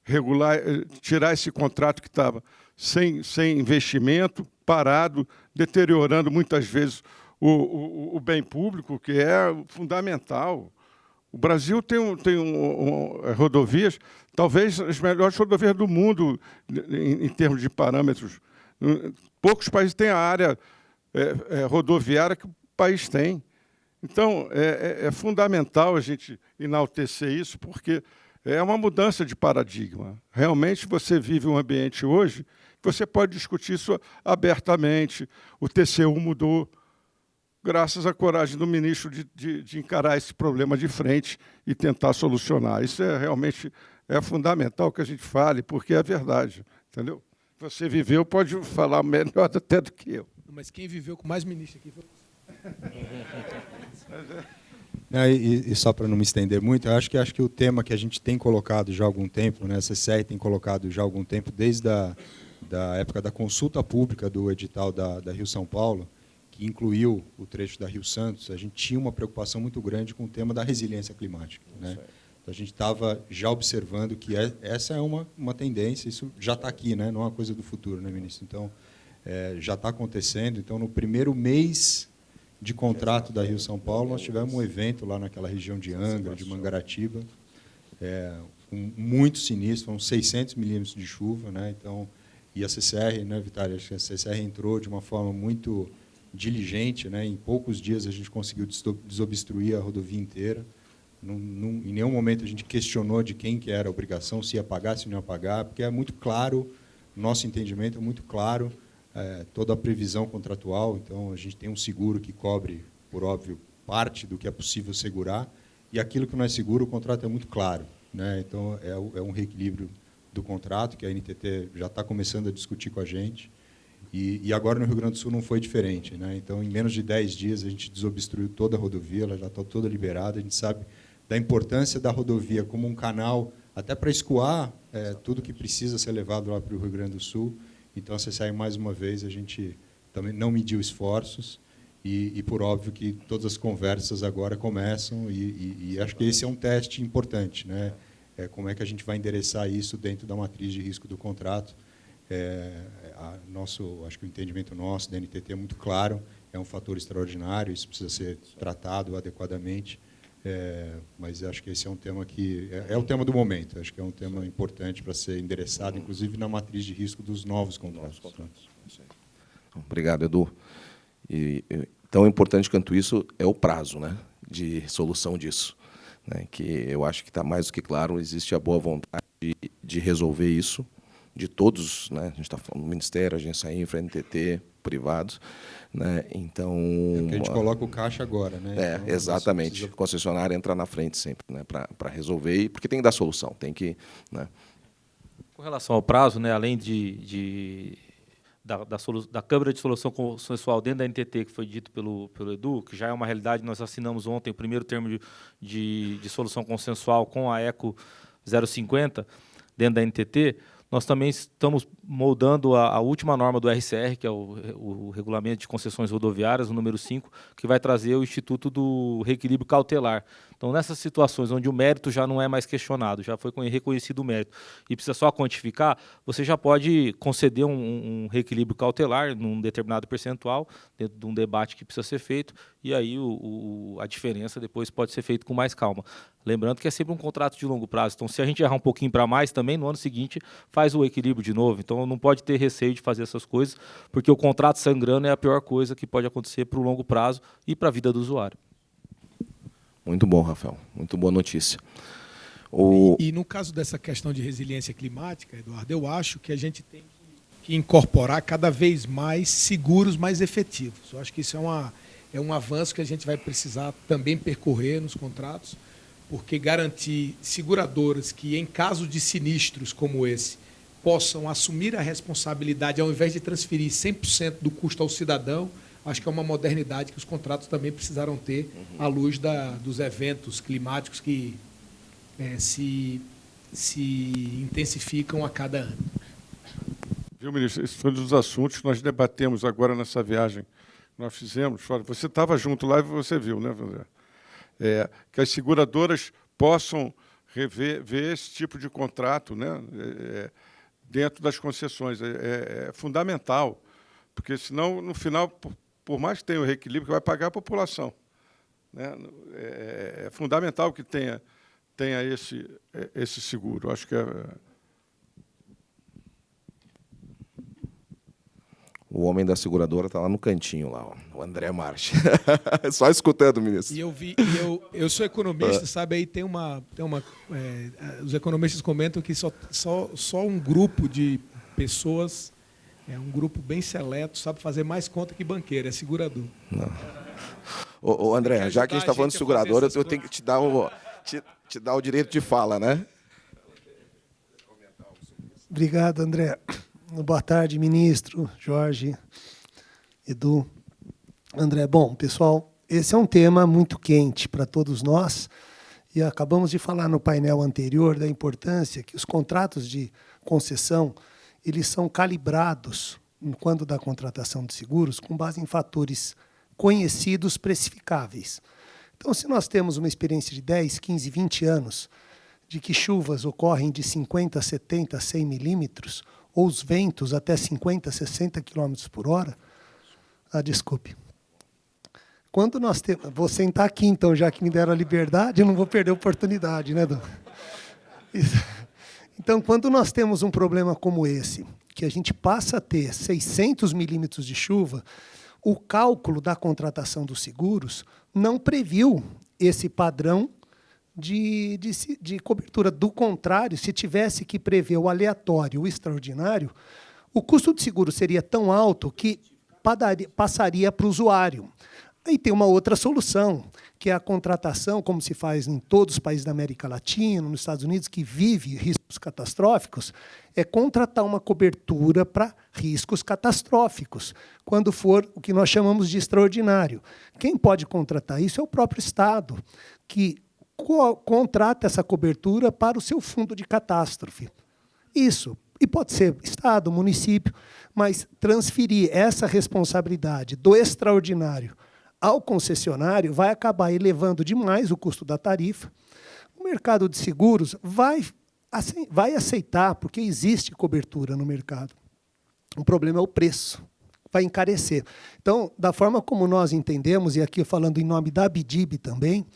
regular, tirar esse contrato que estava sem investimento, parado, deteriorando muitas vezes o bem público, que é fundamental. O Brasil tem rodovias, talvez as melhores rodovias do mundo em termos de parâmetros. Poucos países têm a área rodoviária que o país tem. Então, é fundamental a gente enaltecer isso, porque é uma mudança de paradigma. Realmente, você vive um ambiente hoje que você pode discutir isso abertamente. O TCU mudou, graças à coragem do ministro de encarar esse problema de frente e tentar solucionar. Isso realmente fundamental que a gente fale, porque é verdade, entendeu? Você viveu, pode falar melhor até do que eu.
Mas quem viveu com mais ministro aqui foi
E só para não me estender muito, eu acho que o tema que a gente tem colocado já há algum tempo, né, a CCR tem colocado já há algum tempo, desde da época da consulta pública do edital da Rio-São Paulo, que incluiu o trecho da Rio-Santos, a gente tinha uma preocupação muito grande com o tema da resiliência climática, né? Então, a gente estava já observando que essa é uma tendência, isso já está aqui, né? Não é uma coisa do futuro, né, ministro? Então, já está acontecendo. Então, no primeiro mês de contrato da Rio-São Paulo, nós tivemos um evento lá naquela região de Angra, de Mangaratiba, muito sinistro, foram 600 milímetros de chuva, né? Então, e a CCR, né, Vitália, acho que a CCR entrou de uma forma muito diligente, né? Em poucos dias a gente conseguiu desobstruir a rodovia inteira. Em nenhum momento a gente questionou de quem que era a obrigação, se ia pagar, se não ia pagar, porque é muito claro, nosso entendimento é muito claro, toda a previsão contratual. Então, a gente tem um seguro que cobre, por óbvio, parte do que é possível segurar, e aquilo que não é seguro, o contrato é muito claro, né? Então, é um reequilíbrio do contrato, que a NTT já está começando a discutir com a gente. E agora no Rio Grande do Sul não foi diferente, né? Então, em menos de 10 dias, a gente desobstruiu toda a rodovia, ela já está toda liberada. A gente sabe da importância da rodovia como um canal até para escoar tudo que precisa ser levado lá para o Rio Grande do Sul. Então, a CCR, mais uma vez, a gente também não mediu esforços e por óbvio, que todas as conversas agora começam e acho que esse é um teste importante, né? Como é que a gente vai endereçar isso dentro da matriz de risco do contrato. Acho que o entendimento nosso da NTT é muito claro, é um fator extraordinário, isso precisa ser tratado adequadamente, mas acho que esse é um tema que é o tema do momento, acho que é um tema importante para ser endereçado, inclusive na matriz de risco dos novos contratos.
Obrigado, Edu. E tão importante quanto isso é o prazo, né, de solução disso, né, que eu acho que está mais do que claro, existe a boa vontade de resolver isso, de todos, né? A gente está falando do Ministério, Agência Infra, NTT, privados, né? Então
a gente coloca o caixa agora, né?
Então, exatamente. Precisa... Concessionária entra na frente sempre, né? Para resolver, porque tem que dar solução, tem que, né?
Com relação ao prazo, né? Além da Câmara de Solução Consensual dentro da NTT, que foi dito pelo Edu, que já é uma realidade, nós assinamos ontem o primeiro termo de solução consensual com a ECO 050 dentro da NTT. Nós também estamos moldando a última norma do RCR, que é o Regulamento de Concessões Rodoviárias, o número 5, que vai trazer o Instituto do Reequilíbrio Cautelar. Então, nessas situações onde o mérito já não é mais questionado, já foi reconhecido o mérito, e precisa só quantificar, você já pode conceder um reequilíbrio cautelar num determinado percentual, dentro de um debate que precisa ser feito, e aí a diferença depois pode ser feita com mais calma. Lembrando que é sempre um contrato de longo prazo, então se a gente errar um pouquinho para mais, também no ano seguinte faz o equilíbrio de novo. Então não pode ter receio de fazer essas coisas, porque o contrato sangrando é a pior coisa que pode acontecer para o longo prazo e para a vida do usuário.
Muito bom, Rafael. Muito boa notícia.
E no caso dessa questão de resiliência climática, Eduardo, eu acho que a gente tem que incorporar cada vez mais seguros mais efetivos. Eu acho que isso é um avanço que a gente vai precisar também percorrer nos contratos, porque garantir seguradoras que, em caso de sinistros como esse, possam assumir a responsabilidade, ao invés de transferir 100% do custo ao cidadão, acho que é uma modernidade que os contratos também precisaram ter à luz dos eventos climáticos que se intensificam a cada ano.
Viu, ministro? Esse foi um dos assuntos que nós debatemos agora nessa viagem que nós fizemos. Você estava junto lá e você viu, né, André? Que as seguradoras possam ver esse tipo de contrato, né, dentro das concessões. É fundamental, porque, senão, no final, por mais que tenha o reequilíbrio, que vai pagar a população, né? É fundamental que tenha esse seguro. Acho que
O homem da seguradora está lá no cantinho, lá, ó, o André Marchi. Só escutando, ministro.
Eu sou economista, sabe? Aí os economistas comentam que só um grupo de pessoas, um grupo bem seleto, sabe fazer mais conta que banqueiro, é segurador.
Não. Ô, André, já que a gente está falando de seguradora, eu tenho que te dar o direito de fala, né?
Obrigado, André. Boa tarde, ministro, Jorge, Edu, André. Bom, pessoal, esse é um tema muito quente para todos nós e acabamos de falar no painel anterior da importância que os contratos de concessão eles são calibrados, quando da contratação de seguros, com base em fatores conhecidos, precificáveis. Então, se nós temos uma experiência de 10, 15, 20 anos de que chuvas ocorrem de 50, 70, 100 milímetros, ou os ventos até 50, 60 km por hora. Desculpe. Quando nós temos... Vou sentar aqui, então, já que me deram a liberdade, eu não vou perder a oportunidade, né, Dom? Então, quando nós temos um problema como esse, que a gente passa a ter 600 milímetros de chuva, o cálculo da contratação dos seguros não previu esse padrão de cobertura. Do contrário, se tivesse que prever o aleatório, o extraordinário, o custo de seguro seria tão alto que passaria para o usuário. Aí tem uma outra solução, que é a contratação, como se faz em todos os países da América Latina, nos Estados Unidos, que vive riscos catastróficos, é contratar uma cobertura para riscos catastróficos, quando for o que nós chamamos de extraordinário. Quem pode contratar isso é o próprio Estado, que contrata essa cobertura para o seu fundo de catástrofe. Isso. E pode ser Estado, município, mas transferir essa responsabilidade do extraordinário ao concessionário vai acabar elevando demais o custo da tarifa. O mercado de seguros vai aceitar, porque existe cobertura no mercado. O problema é o preço, vai encarecer. Então, da forma como nós entendemos, e aqui falando em nome da ABDIB também,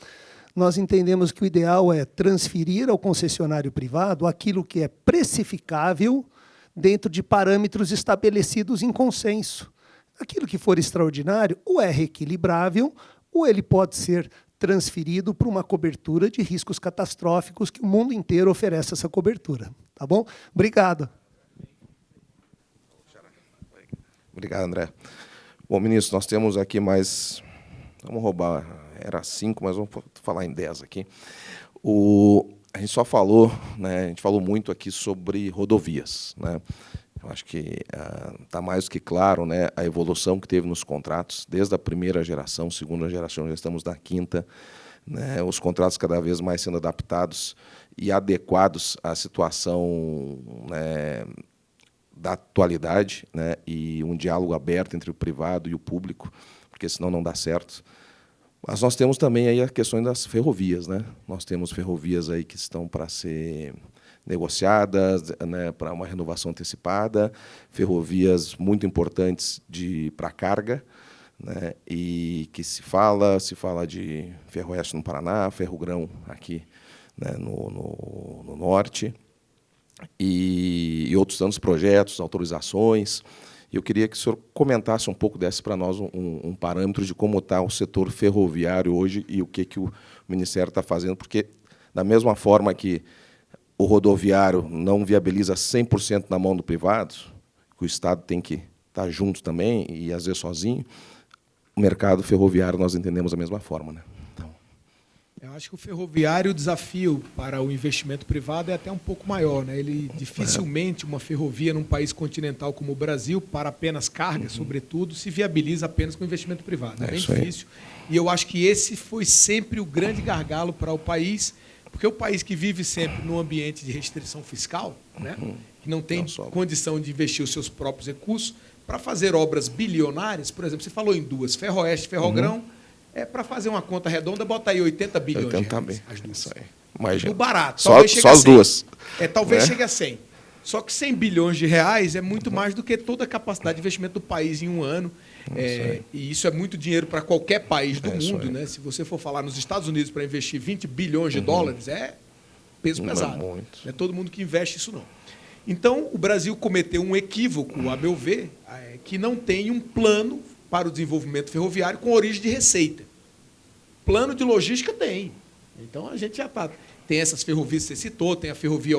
nós entendemos que o ideal é transferir ao concessionário privado aquilo que é precificável dentro de parâmetros estabelecidos em consenso. Aquilo que for extraordinário, ou é reequilibrável, ou ele pode ser transferido para uma cobertura de riscos catastróficos que o mundo inteiro oferece essa cobertura. Tá bom? Obrigado.
Obrigado, André. Bom, ministro, nós temos aqui mais... Vamos roubar, era 5, mas vamos falar em 10 aqui. A gente só falou, né, a gente falou muito aqui sobre rodovias, né? Eu acho que está mais do que claro, né, a evolução que teve nos contratos, desde a primeira geração, segunda geração, já estamos na quinta, né, os contratos cada vez mais sendo adaptados e adequados à situação, né, da atualidade, né, e um diálogo aberto entre o privado e o público, porque senão não dá certo. Mas nós temos também aí a questão das ferrovias, né? Nós temos ferrovias aí que estão para ser negociadas, né, para uma renovação antecipada, ferrovias muito importantes para carga, né, e que se fala de Ferroeste no Paraná, Ferrogrão aqui, né, no norte, e outros tantos projetos, autorizações. Eu queria que o senhor comentasse um pouco, desse para nós um parâmetro de como está o setor ferroviário hoje e o que o Ministério está fazendo, porque, da mesma forma que o rodoviário não viabiliza 100% na mão do privado, que o Estado tem que estar junto também, e às vezes sozinho, o mercado ferroviário nós entendemos da mesma forma, né? Então...
Eu acho que o ferroviário, o desafio para o investimento privado é até um pouco maior, né? Ele dificilmente, uma ferrovia num país continental como o Brasil, para apenas carga, sobretudo, se viabiliza apenas com investimento privado. É bem difícil. E eu acho que esse foi sempre o grande gargalo para o país, porque o país que vive sempre num ambiente de restrição fiscal, né, que não tem condição de investir os seus próprios recursos, para fazer obras bilionárias, por exemplo, você falou em duas, Ferroeste, Ferrogrão, para fazer uma conta redonda, bota aí 80 bilhões de reais, as duas.
Isso aí. Imagina.
Do barato.
Só as duas.
Talvez
né?
chegue a 100. Só que 100 bilhões de reais é muito mais do que toda a capacidade de investimento do país em um ano. E isso é muito dinheiro para qualquer país do mundo, né? Se você for falar nos Estados Unidos para investir 20 bilhões de dólares, é peso pesado. Não é todo mundo que investe isso, não. Então, o Brasil cometeu um equívoco, a meu ver, que não tem um plano para o desenvolvimento ferroviário com origem de receita. Plano de logística tem. Então, a gente já está... Tem essas ferrovias que você citou, tem a ferrovia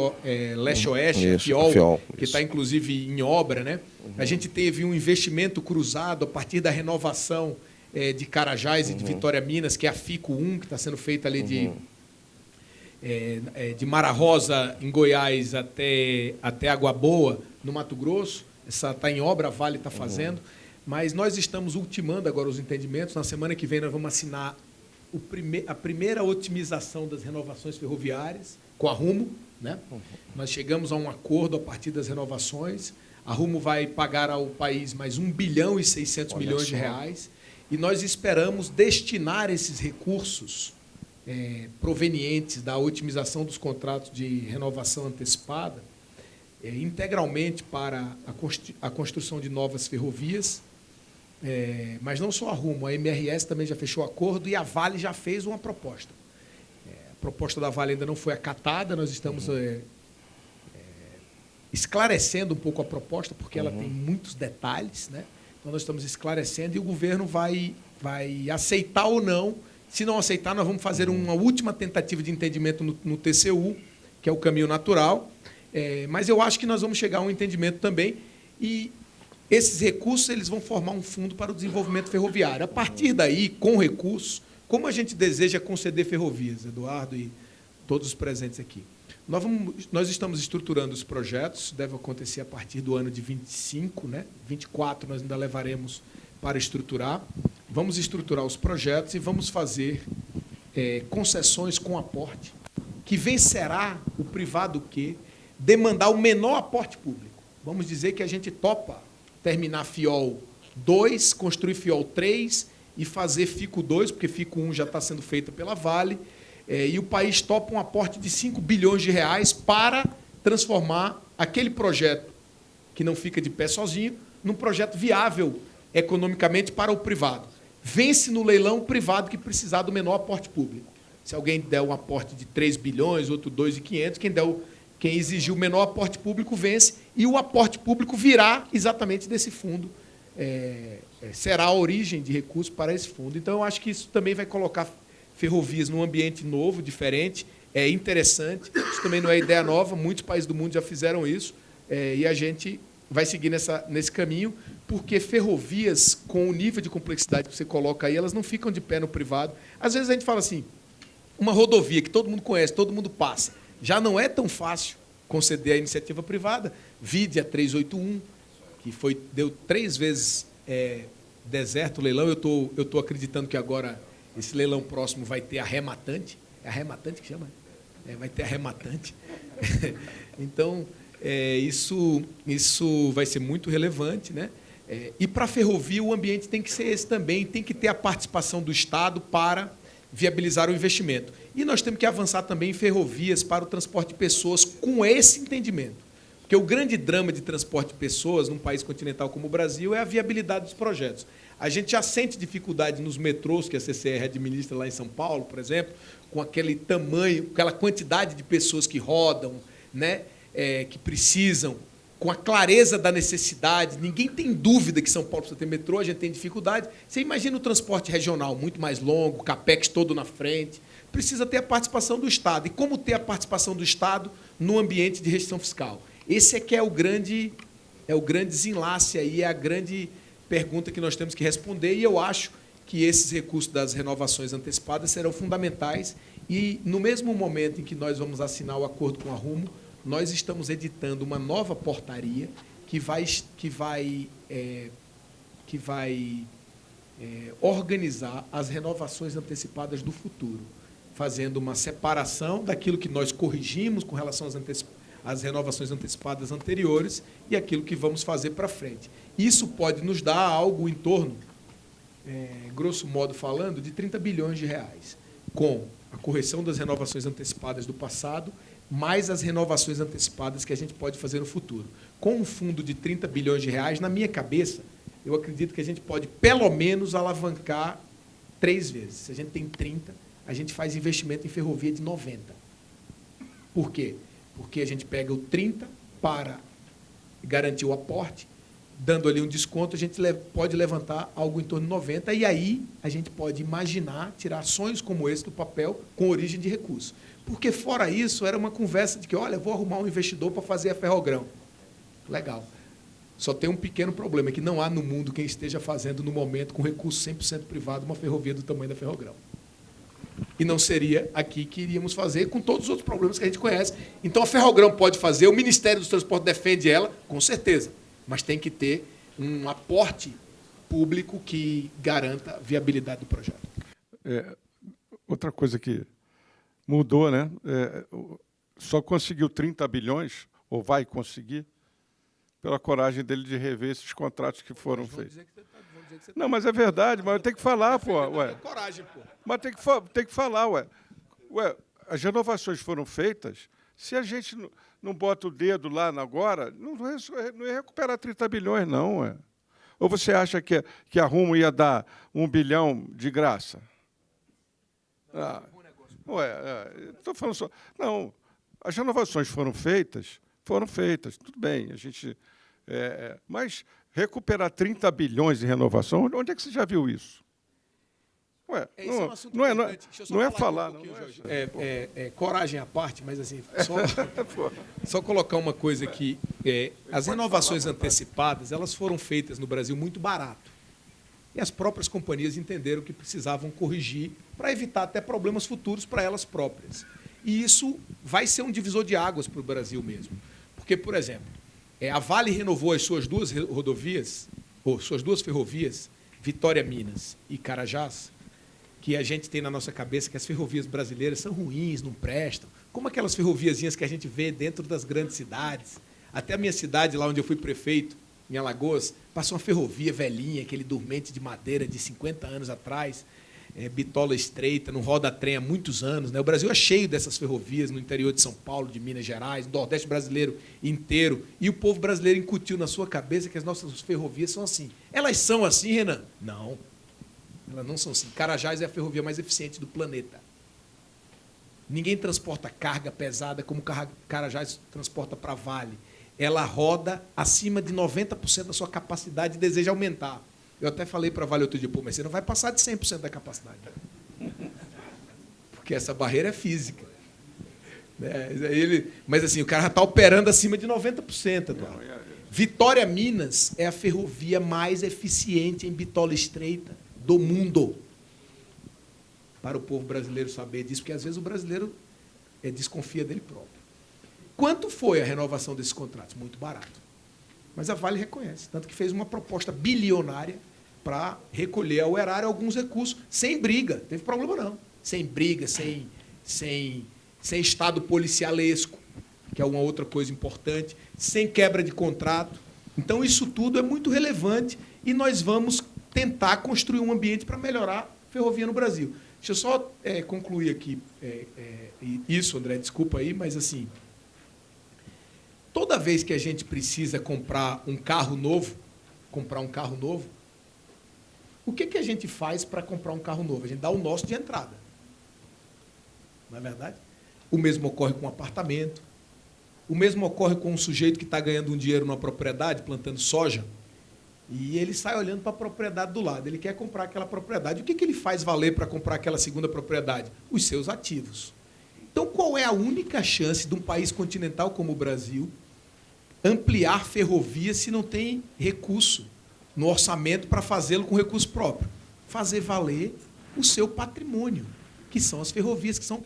Leste-Oeste, a FIOL, que está, inclusive, em obra, né? A gente teve um investimento cruzado a partir da renovação de Carajás e de Vitória Minas, que é a FICO 1, que está sendo feita ali de Mara Rosa, em Goiás, até Água Boa, no Mato Grosso. Essa está em obra, a Vale está fazendo. Mas nós estamos ultimando agora os entendimentos. Na semana que vem nós vamos assinar a primeira otimização das renovações ferroviárias com a Rumo, né? Nós chegamos a um acordo a partir das renovações. A Rumo vai pagar ao país mais 1 bilhão e 600 milhões de reais, e nós esperamos destinar esses recursos provenientes da otimização dos contratos de renovação antecipada integralmente para a construção de novas ferrovias. Mas não só a Rumo, a MRS também já fechou acordo e a Vale já fez uma proposta. A proposta da Vale ainda não foi acatada, nós estamos esclarecendo um pouco a proposta, porque ela tem muitos detalhes, né? Então, nós estamos esclarecendo e o governo vai aceitar ou não. Se não aceitar, nós vamos fazer uma última tentativa de entendimento no TCU, que é o caminho natural. Mas eu acho que nós vamos chegar a um entendimento também. E Esses recursos eles vão formar um fundo para o desenvolvimento ferroviário. A partir daí, com recursos, como a gente deseja conceder ferrovias, Eduardo e todos os presentes aqui? Nós estamos estruturando os projetos, deve acontecer a partir do ano de 25, né? 24 nós ainda levaremos para estruturar. Vamos estruturar os projetos e vamos fazer concessões com aporte, que vencerá o privado que demandar o menor aporte público. Vamos dizer que a gente topa terminar FIOL 2, construir FIOL 3 e fazer FICO 2, porque FICO 1 já está sendo feita pela Vale, e o país topa um aporte de 5 bilhões de reais para transformar aquele projeto, que não fica de pé sozinho, num projeto viável economicamente para o privado. Vence no leilão o privado que precisar do menor aporte público. Se alguém der um aporte de 3 bilhões, outro 2.500, quem exigiu o menor aporte público vence, e o aporte público virá exatamente desse fundo, será a origem de recursos para esse fundo. Então, eu acho que isso também vai colocar ferrovias num ambiente novo, diferente, é interessante. Isso também não é ideia nova, muitos países do mundo já fizeram isso, e a gente vai seguir nesse caminho, porque ferrovias, com o nível de complexidade que você coloca aí, elas não ficam de pé no privado. Às vezes a gente fala assim, uma rodovia que todo mundo conhece, todo mundo passa, já não é tão fácil conceder à iniciativa privada. Vide a 381, que deu 3 vezes deserto o leilão. Eu estou acreditando que agora esse leilão próximo vai ter arrematante. É arrematante que chama? Vai ter arrematante. Então, isso vai ser muito relevante, né? E para a ferrovia o ambiente tem que ser esse também, tem que ter a participação do Estado para viabilizar o investimento. E nós temos que avançar também em ferrovias para o transporte de pessoas com esse entendimento. Porque o grande drama de transporte de pessoas num país continental como o Brasil é a viabilidade dos projetos. A gente já sente dificuldade nos metrôs que a CCR administra lá em São Paulo, por exemplo, com aquele tamanho, aquela quantidade de pessoas que rodam, né, que precisam, com a clareza da necessidade. Ninguém tem dúvida que São Paulo precisa ter metrô, a gente tem dificuldade. Você imagina o transporte regional, muito mais longo, capex todo na frente. Precisa ter a participação do Estado. E como ter a participação do Estado no ambiente de restrição fiscal? Esse é que é o grande desenlace aí, é a grande pergunta que nós temos que responder, e eu acho que esses recursos das renovações antecipadas serão fundamentais, e no mesmo momento em que nós vamos assinar o acordo com a Rumo, nós estamos editando uma nova portaria que vai organizar as renovações antecipadas do futuro, fazendo uma separação daquilo que nós corrigimos com relação às renovações antecipadas anteriores e aquilo que vamos fazer para frente. Isso pode nos dar algo em torno, grosso modo falando, de 30 bilhões de reais, com a correção das renovações antecipadas do passado, mais as renovações antecipadas que a gente pode fazer no futuro. Com um fundo de 30 bilhões de reais, na minha cabeça, eu acredito que a gente pode, pelo menos, alavancar 3 vezes. Se a gente tem 30, a gente faz investimento em ferrovia de 90. Por quê? Porque a gente pega o 30 para garantir o aporte, dando ali um desconto, a gente pode levantar algo em torno de 90, e aí a gente pode imaginar tirar sonhos como esse do papel com origem de recursos. Porque, fora isso, era uma conversa de que, olha, vou arrumar um investidor para fazer a Ferrogrão. Legal. Só tem um pequeno problema, que não há no mundo quem esteja fazendo, no momento, com recurso 100% privado, uma ferrovia do tamanho da Ferrogrão. E não seria aqui que iríamos fazer, com todos os outros problemas que a gente conhece. Então, a Ferrogrão pode fazer, o Ministério dos Transportes defende ela, com certeza, mas tem que ter um aporte público que garanta a viabilidade do projeto.
Outra coisa que mudou, né? Só conseguiu 30 bilhões, ou vai conseguir, pela coragem dele de rever esses contratos que foram feitos. Não, mas é verdade, mas tem que falar, pô. Ué.
Coragem, pô.
Mas tem que falar, ué. As renovações foram feitas, se a gente não bota o dedo lá agora, não ia recuperar 30 bilhões, não, ué. Ou você acha que a Rumo ia dar 1 bilhão de graça? Estou falando só. Não, as renovações foram feitas, tudo bem, a gente. Mas recuperar 30 bilhões de renovação, onde é que você já viu isso? Ué,
Esse é um assunto
não é
importante. Deixa eu só
não é
aqui
falar,
um pouquinho,
não é-
Jorge. Coragem à parte, mas assim, só colocar uma coisa aqui. As renovações antecipadas, elas foram feitas no Brasil muito barato. E as próprias companhias entenderam que precisavam corrigir para evitar até problemas futuros para elas próprias. E isso vai ser um divisor de águas para o Brasil mesmo. Porque, por exemplo, a Vale renovou as suas duas rodovias, ou suas duas ferrovias, Vitória Minas e Carajás, que a gente tem na nossa cabeça que as ferrovias brasileiras são ruins, não prestam, como aquelas ferroviazinhas que a gente vê dentro das grandes cidades. Até a minha cidade, lá onde eu fui prefeito, em Alagoas, passou uma ferrovia velhinha, aquele dormente de madeira de 50 anos atrás, bitola estreita, não roda trem há muitos anos. Né? O Brasil é cheio dessas ferrovias no interior de São Paulo, de Minas Gerais, no Nordeste brasileiro inteiro. E o povo brasileiro incutiu na sua cabeça que as nossas ferrovias são assim. Elas são assim, Renan? Não. Elas não são assim. Carajás é a ferrovia mais eficiente do planeta. Ninguém transporta carga pesada como Carajás transporta para Vale. Ela roda acima de 90% da sua capacidade e deseja aumentar. Eu até falei para a Vale outro dia, pô, mas você não vai passar de 100% da capacidade. Porque essa barreira é física. Mas assim, o cara já está operando acima de 90%. Eduardo. Vitória Minas é a ferrovia mais eficiente em bitola estreita do mundo. Para o povo brasileiro saber disso, porque às vezes o brasileiro desconfia dele próprio. Quanto foi a renovação desses contratos? Muito barato. Mas a Vale reconhece, tanto que fez uma proposta bilionária para recolher ao erário alguns recursos, sem briga, não teve problema não. Sem briga, sem estado policialesco, que é uma outra coisa importante, sem quebra de contrato. Então, isso tudo é muito relevante e nós vamos tentar construir um ambiente para melhorar a ferrovia no Brasil. Deixa eu só concluir aqui isso, André, desculpa aí, mas assim, toda vez que a gente precisa comprar um carro novo, o que a gente faz para comprar um carro novo? A gente dá o nosso de entrada. Não é verdade? O mesmo ocorre com um apartamento. O mesmo ocorre com um sujeito que está ganhando um dinheiro numa propriedade, plantando soja, e ele sai olhando para a propriedade do lado. Ele quer comprar aquela propriedade. O que ele faz valer para comprar aquela segunda propriedade? Os seus ativos. Então, qual é a única chance de um país continental como o Brasil ampliar ferrovias se não tem recurso no orçamento para fazê-lo com recurso próprio? Fazer valer o seu patrimônio, que são as ferrovias, que são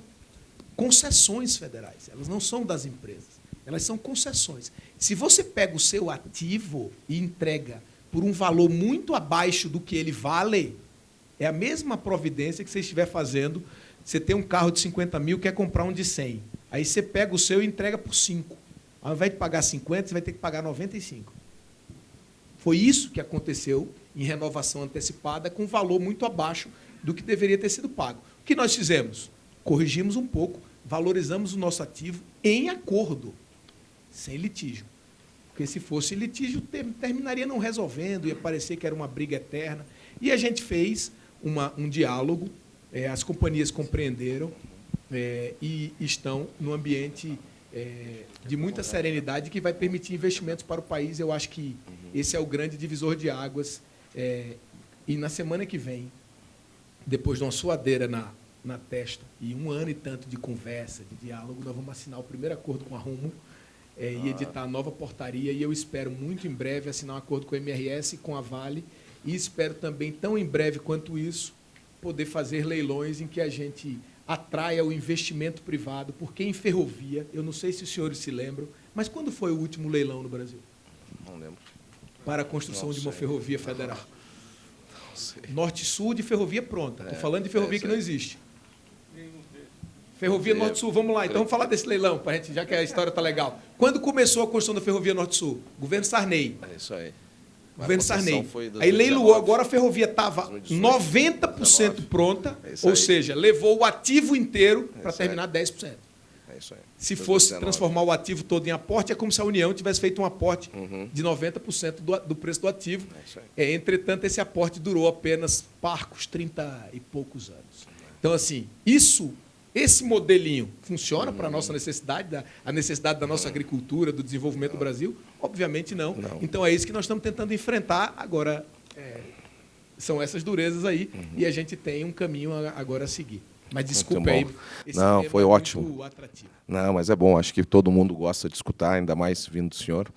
concessões federais. Elas não são das empresas, elas são concessões. Se você pega o seu ativo e entrega por um valor muito abaixo do que ele vale, é a mesma providência que você estiver fazendo. Você tem um carro de 50 mil, quer comprar um de 100. Aí você pega o seu e entrega por 5. Ao invés de pagar 50, você vai ter que pagar 95. Foi isso que aconteceu em renovação antecipada, com um valor muito abaixo do que deveria ter sido pago. O que nós fizemos? Corrigimos um pouco, valorizamos o nosso ativo em acordo, sem litígio. Porque se fosse litígio, terminaria não resolvendo, ia parecer que era uma briga eterna. E a gente fez um diálogo, as companhias compreenderam e estão num ambiente de muita serenidade que vai permitir investimentos para o país. Eu acho que esse é o grande divisor de águas. E na semana que vem, depois de uma suadeira na testa e 1 ano e tanto de conversa, de diálogo, nós vamos assinar o primeiro acordo com a Rumo e editar a nova portaria. E eu espero muito em breve assinar um acordo com a MRS e com a Vale. E espero também, tão em breve quanto isso, poder fazer leilões em que a gente atraia o investimento privado, porque em ferrovia, eu não sei se os senhores se lembram, mas quando foi o último leilão no Brasil?
Não lembro.
Para a construção de uma ferrovia federal.
Não sei.
Norte-Sul de ferrovia pronta. Estou falando de ferrovia que não existe. Ferrovia
Teve.
Norte-Sul, vamos lá. Então vamos falar desse leilão, pra gente, já que a história está legal. Quando começou a construção da ferrovia Norte-Sul? Governo Sarney.
É isso aí.
Governo Sarney.
Foi
Aí leiloou, agora a ferrovia estava 90% pronta, ou seja, levou o ativo inteiro para terminar 10%.
É isso aí.
Se fosse transformar o ativo todo em aporte, é como se a União tivesse feito um aporte de 90% do preço do ativo.
É isso aí.
Entretanto, esse aporte durou apenas parcos 30 e poucos anos. Então, assim, esse modelinho funciona para a nossa necessidade, a necessidade da nossa agricultura, do desenvolvimento do Brasil? Obviamente não. Então é isso que nós estamos tentando enfrentar. Agora, são essas durezas aí, e a gente tem um caminho agora a seguir. Mas desculpa
Muito
aí.
bom.
Esse
Não,
tema
foi
é
ótimo.
muito atrativo.
Não, mas é bom, acho que todo mundo gosta de escutar, ainda mais vindo do senhor.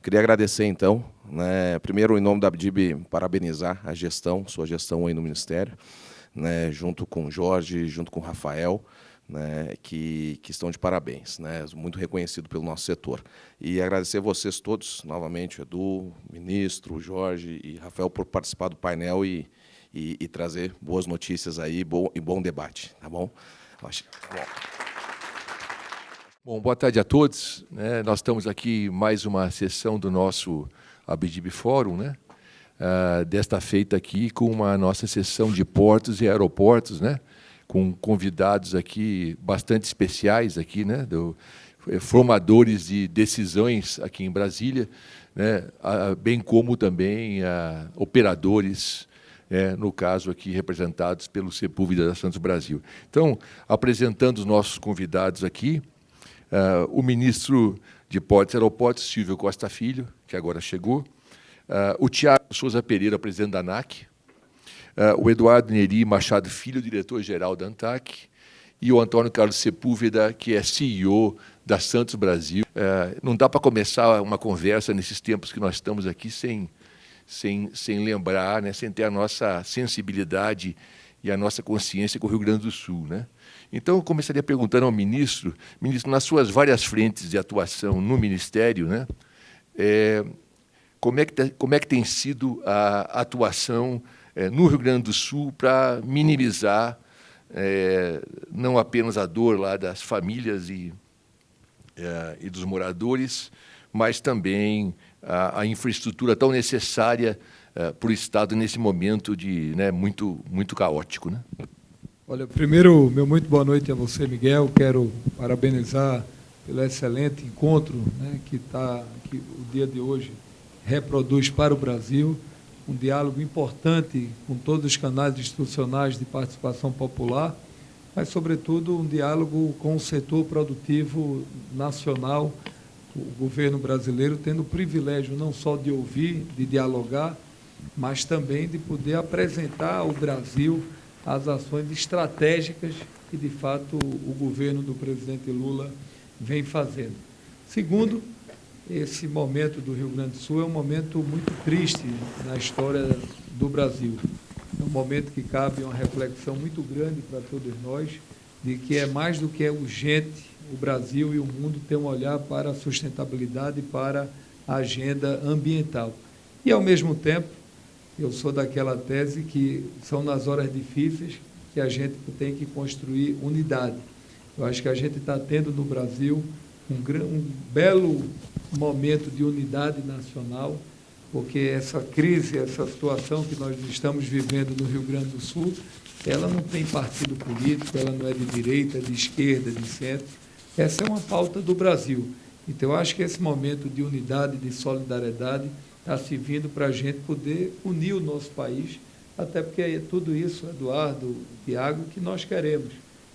Queria agradecer, então, né, primeiro, em nome da ABDIB, parabenizar a gestão, sua gestão aí no Ministério, né, junto com o Jorge, junto com o Rafael, né, que estão de parabéns, né, muito reconhecido pelo nosso setor. E agradecer vocês todos, novamente, o Edu, o ministro, o Jorge e Rafael, por participar do painel e trazer boas notícias aí e bom debate, tá bom? Acho, bom.
Bom, boa tarde a todos. Nós estamos aqui em mais uma sessão do nosso ABDIB Fórum, né? Desta feita aqui com uma nossa sessão de portos e aeroportos, né? Com convidados aqui bastante especiais aqui, né? Formadores de decisões aqui em Brasília, né? Bem como também operadores, no caso aqui representados pelo Sepúlveda da Santos Brasil. Então, apresentando os nossos convidados aqui, o ministro de Portos e Aeroportos, Silvio Costa Filho, que agora chegou, o Tiago Souza Pereira, presidente da ANAC, o Eduardo Neri Machado Filho, diretor-geral da ANTAC, e o Antônio Carlos Sepúlveda, que é CEO da Santos Brasil. Não dá para começar uma conversa nesses tempos que nós estamos aqui sem lembrar, né, sem ter a nossa sensibilidade e a nossa consciência com o Rio Grande do Sul, né? Então, eu começaria perguntando ao ministro, nas suas várias frentes de atuação no Ministério, né, como é que tem sido a atuação no Rio Grande do Sul para minimizar não apenas a dor lá das famílias e dos moradores, mas também a infraestrutura tão necessária para o Estado nesse momento muito caótico, né?
Olha, primeiro, meu muito boa noite a você, Miguel. Quero parabenizar pelo excelente encontro, né, que o dia de hoje reproduz para o Brasil, um diálogo importante com todos os canais institucionais de participação popular, mas, sobretudo, um diálogo com o setor produtivo nacional, o governo brasileiro tendo o privilégio não só de ouvir, de dialogar, mas também de poder apresentar ao Brasil as ações estratégicas que, de fato, o governo do presidente Lula vem fazendo. Segundo, esse momento do Rio Grande do Sul é um momento muito triste na história do Brasil. É um momento que cabe uma reflexão muito grande para todos nós, de que é mais do que urgente o Brasil e o mundo ter um olhar para a sustentabilidade e para a agenda ambiental. E, ao mesmo tempo, eu sou daquela tese que são nas horas difíceis que a gente tem que construir unidade. Eu acho que a gente está tendo no Brasil um belo momento de unidade nacional, porque essa crise, essa situação que nós estamos vivendo no Rio Grande do Sul, ela não tem partido político, ela não é de direita, de esquerda, de centro. Essa é uma pauta do Brasil. Então, eu acho que esse momento de unidade, de solidariedade, está servindo para a gente poder unir o nosso país, até porque é tudo isso, Eduardo, Tiago, que nós queremos.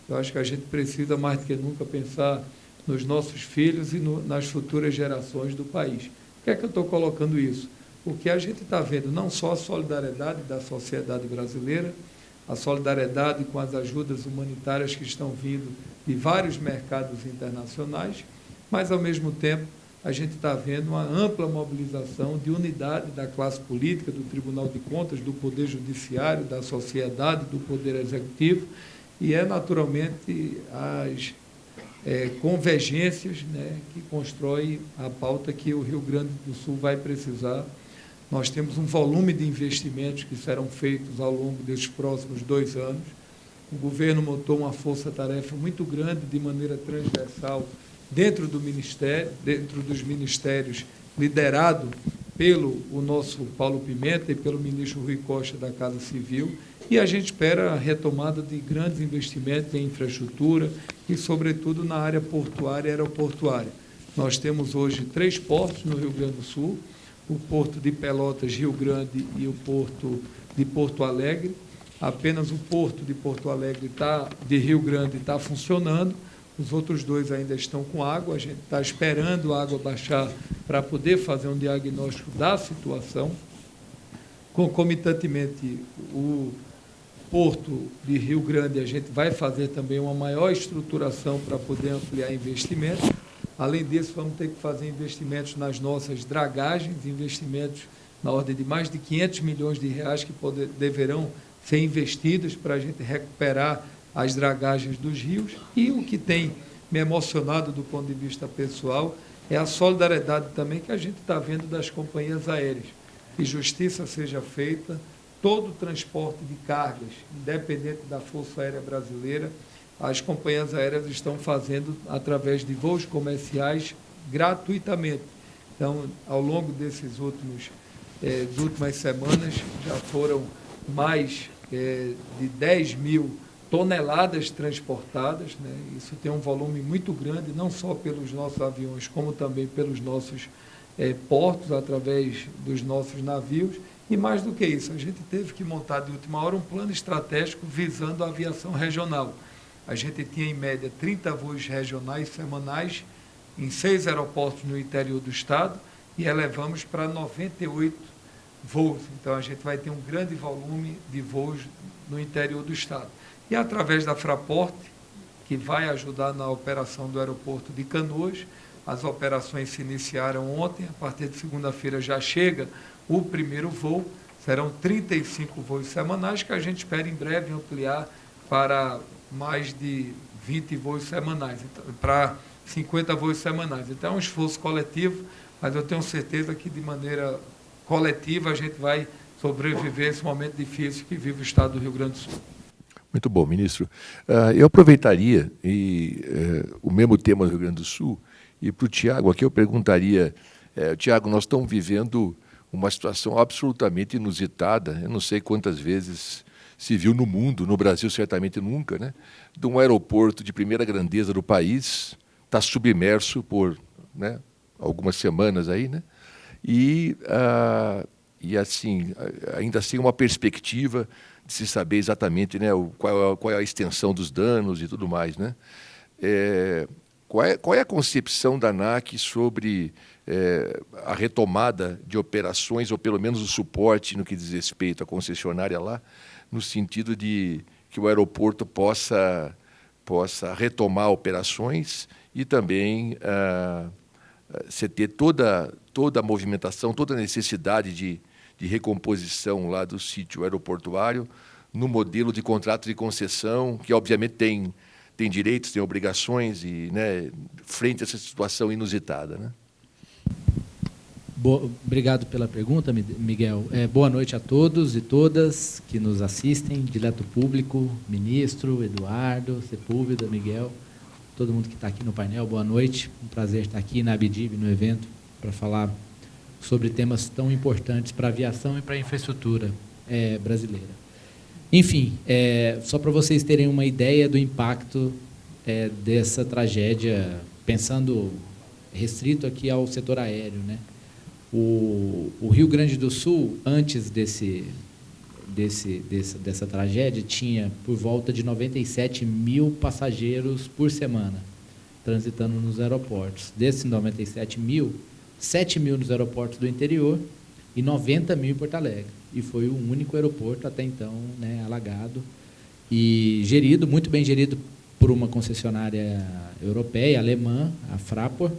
Eu acho que a gente precisa, mais do que nunca, pensar nos nossos filhos e nas futuras gerações do país. Por que é que eu estou colocando isso? Porque a gente está vendo não só a solidariedade da sociedade brasileira, a solidariedade com as ajudas humanitárias que estão vindo de vários mercados internacionais, mas, ao mesmo tempo, a gente está vendo uma ampla mobilização de unidade da classe política, do Tribunal de Contas, do Poder Judiciário, da sociedade, do Poder Executivo, e naturalmente, as convergências, né, que constroem a pauta que o Rio Grande do Sul vai precisar. Nós temos um volume de investimentos que serão feitos ao longo desses próximos 2 anos. O governo montou uma força-tarefa muito grande, de maneira transversal, dentro do Ministério, dentro dos ministérios, liderado pelo o nosso Paulo Pimenta e pelo ministro Rui Costa da Casa Civil, e a gente espera a retomada de grandes investimentos em infraestrutura e, sobretudo, na área portuária e aeroportuária. Nós temos hoje 3 portos no Rio Grande do Sul, o Porto de Pelotas, Rio Grande, e o Porto de Porto Alegre. Apenas o Porto de Porto Alegre de Rio Grande está funcionando, os outros 2 ainda estão com água, a gente está esperando a água baixar para poder fazer um diagnóstico da situação. Concomitantemente, o Porto de Rio Grande, a gente vai fazer também uma maior estruturação para poder ampliar investimentos. Além disso, vamos ter que fazer investimentos nas nossas dragagens, investimentos na ordem de mais de 500 milhões de reais que deverão ser investidos para a gente recuperar as dragagens dos rios. E o que tem me emocionado do ponto de vista pessoal é a solidariedade também que a gente está vendo das companhias aéreas. Que justiça seja feita, todo o transporte de cargas, independente da Força Aérea Brasileira, as companhias aéreas estão fazendo através de voos comerciais gratuitamente. Então, ao longo desses últimas semanas, já foram mais de 10 mil toneladas transportadas, né? Isso tem um volume muito grande, não só pelos nossos aviões, como também pelos nossos portos, através dos nossos navios. E mais do que isso, a gente teve que montar de última hora um plano estratégico visando a aviação regional. A gente tinha, em média, 30 voos regionais semanais em 6 aeroportos no interior do estado e elevamos para 98 voos. Então, a gente vai ter um grande volume de voos no interior do estado. E, através da Fraport, que vai ajudar na operação do aeroporto de Canoas, as operações se iniciaram ontem, a partir de segunda-feira já chega o primeiro voo, serão 35 voos semanais, que a gente espera em breve ampliar para mais de 20 voos semanais, então, para 50 voos semanais. Então, é um esforço coletivo, mas eu tenho certeza que, de maneira coletiva, a gente vai sobreviver a esse momento difícil que vive o estado do Rio Grande do Sul.
Muito bom, ministro. Eu aproveitaria o mesmo tema do Rio Grande do Sul e para o Tiago aqui eu perguntaria, Tiago, nós estamos vivendo uma situação absolutamente inusitada, eu não sei quantas vezes se viu no mundo, no Brasil certamente nunca, né? De um aeroporto de primeira grandeza do país, está submerso por, né, algumas semanas aí, né? E assim, ainda sem uma perspectiva de se saber exatamente, né, qual é a extensão dos danos e tudo mais, né? Qual é a concepção da ANAC sobre a retomada de operações, ou pelo menos o suporte no que diz respeito à concessionária lá, no sentido de que o aeroporto possa retomar operações e também você ter toda a movimentação, toda a necessidade de recomposição lá do sítio aeroportuário no modelo de contrato de concessão, que obviamente tem direitos, tem obrigações, e, né, frente a essa situação inusitada, né?
Obrigado pela pergunta, Miguel. Boa noite a todos e todas que nos assistem, direto público, ministro, Eduardo, Sepúlveda, Miguel, todo mundo que está aqui no painel, boa noite. Um prazer estar aqui na ABDIB, no evento, para falar sobre temas tão importantes para a aviação e para a infraestrutura brasileira. Enfim, só para vocês terem uma ideia do impacto dessa tragédia, pensando restrito aqui ao setor aéreo, né? O Rio Grande do Sul, antes dessa tragédia, tinha por volta de 97 mil passageiros por semana transitando nos aeroportos. Desses 97 mil, 7 mil nos aeroportos do interior e 90 mil em Porto Alegre. E foi o único aeroporto até então, né, alagado e gerido, muito bem gerido por uma concessionária europeia, alemã, a Fraport,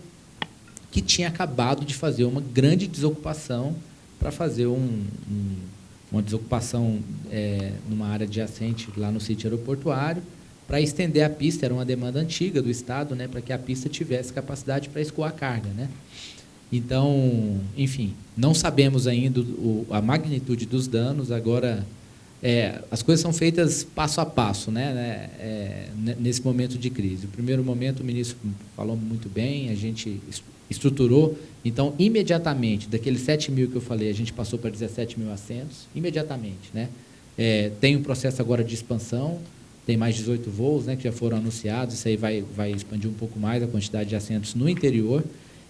que tinha acabado de fazer uma grande desocupação para fazer uma desocupação numa área adjacente lá no sítio aeroportuário, para estender a pista. Era uma demanda antiga do Estado, né, para que a pista tivesse capacidade para escoar carga, né? Então, enfim, não sabemos ainda a magnitude dos danos. Agora, as coisas são feitas passo a passo, né, nesse momento de crise. O primeiro momento, o ministro falou muito bem, a gente estruturou. Então, imediatamente, daqueles 7 mil que eu falei, a gente passou para 17 mil assentos, imediatamente, né? Tem um processo agora de expansão, tem mais 18 voos, né, que já foram anunciados, isso aí vai expandir um pouco mais a quantidade de assentos no interior.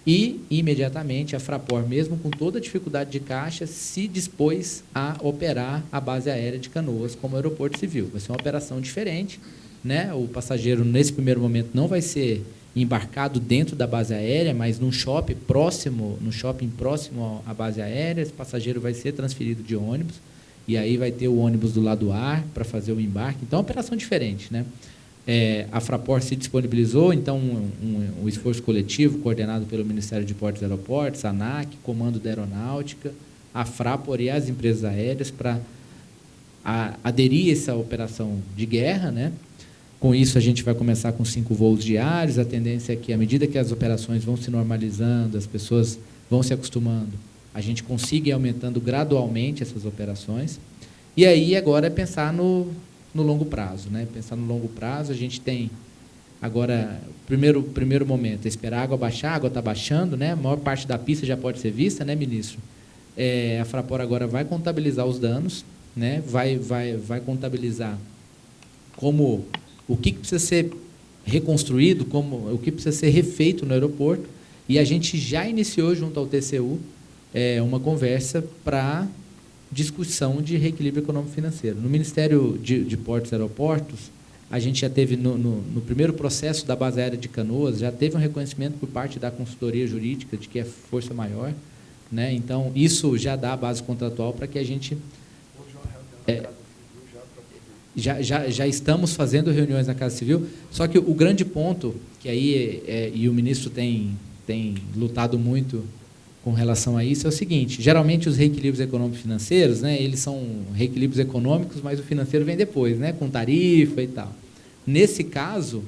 E, imediatamente, a Fraport, mesmo com toda a dificuldade de caixa, se dispôs a operar a base aérea de Canoas como aeroporto civil. Vai ser uma operação diferente, né? O passageiro, nesse primeiro momento, não vai ser embarcado dentro da base aérea, mas num shopping próximo à base aérea, esse passageiro vai ser transferido de ônibus, e aí vai ter o ônibus do lado do ar para fazer o embarque. Então, é uma operação diferente, né? A Fraport se disponibilizou, então, um esforço coletivo coordenado pelo Ministério de Portos e Aeroportos, a ANAC, Comando da Aeronáutica, a Fraport e as empresas aéreas para aderir a essa operação de guerra, né? Com isso, a gente vai começar com 5 voos diários. A tendência é que, à medida que as operações vão se normalizando, as pessoas vão se acostumando, a gente consiga ir aumentando gradualmente essas operações. E aí, agora, é pensar no longo prazo, né? Pensar no longo prazo, a gente tem, agora, primeiro momento, é esperar a água baixar. A água está baixando, né? A maior parte da pista já pode ser vista, né, ministro? A Fraport agora vai contabilizar os danos, né? Vai contabilizar o que precisa ser reconstruído, o que precisa ser refeito no aeroporto, e a gente já iniciou, junto ao TCU, uma conversa para discussão de reequilíbrio econômico-financeiro. No Ministério de Portos e Aeroportos, a gente já teve, no primeiro processo da base aérea de Canoas, já teve um reconhecimento por parte da consultoria jurídica de que é força maior, né? Então, isso já dá a base contratual para que a gente... Já estamos fazendo reuniões na Casa Civil, só que o grande ponto, que aí e o ministro tem lutado muito com relação a isso, é o seguinte: geralmente os reequilíbrios econômico-financeiros, né, eles são reequilíbrios econômicos, mas o financeiro vem depois, né, com tarifa e tal. Nesse caso,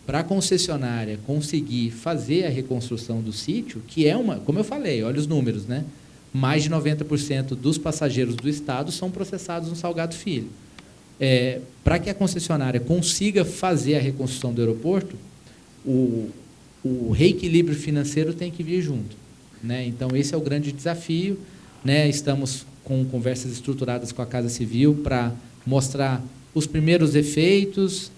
para a concessionária conseguir fazer a reconstrução do sítio, que é como eu falei, olha os números, né, mais de 90% dos passageiros do Estado são processados no Salgado Filho. Para que a concessionária consiga fazer a reconstrução do aeroporto, o reequilíbrio financeiro tem que vir junto, né? Então, esse é o grande desafio, né? Estamos com conversas estruturadas com a Casa Civil para mostrar os primeiros efeitos.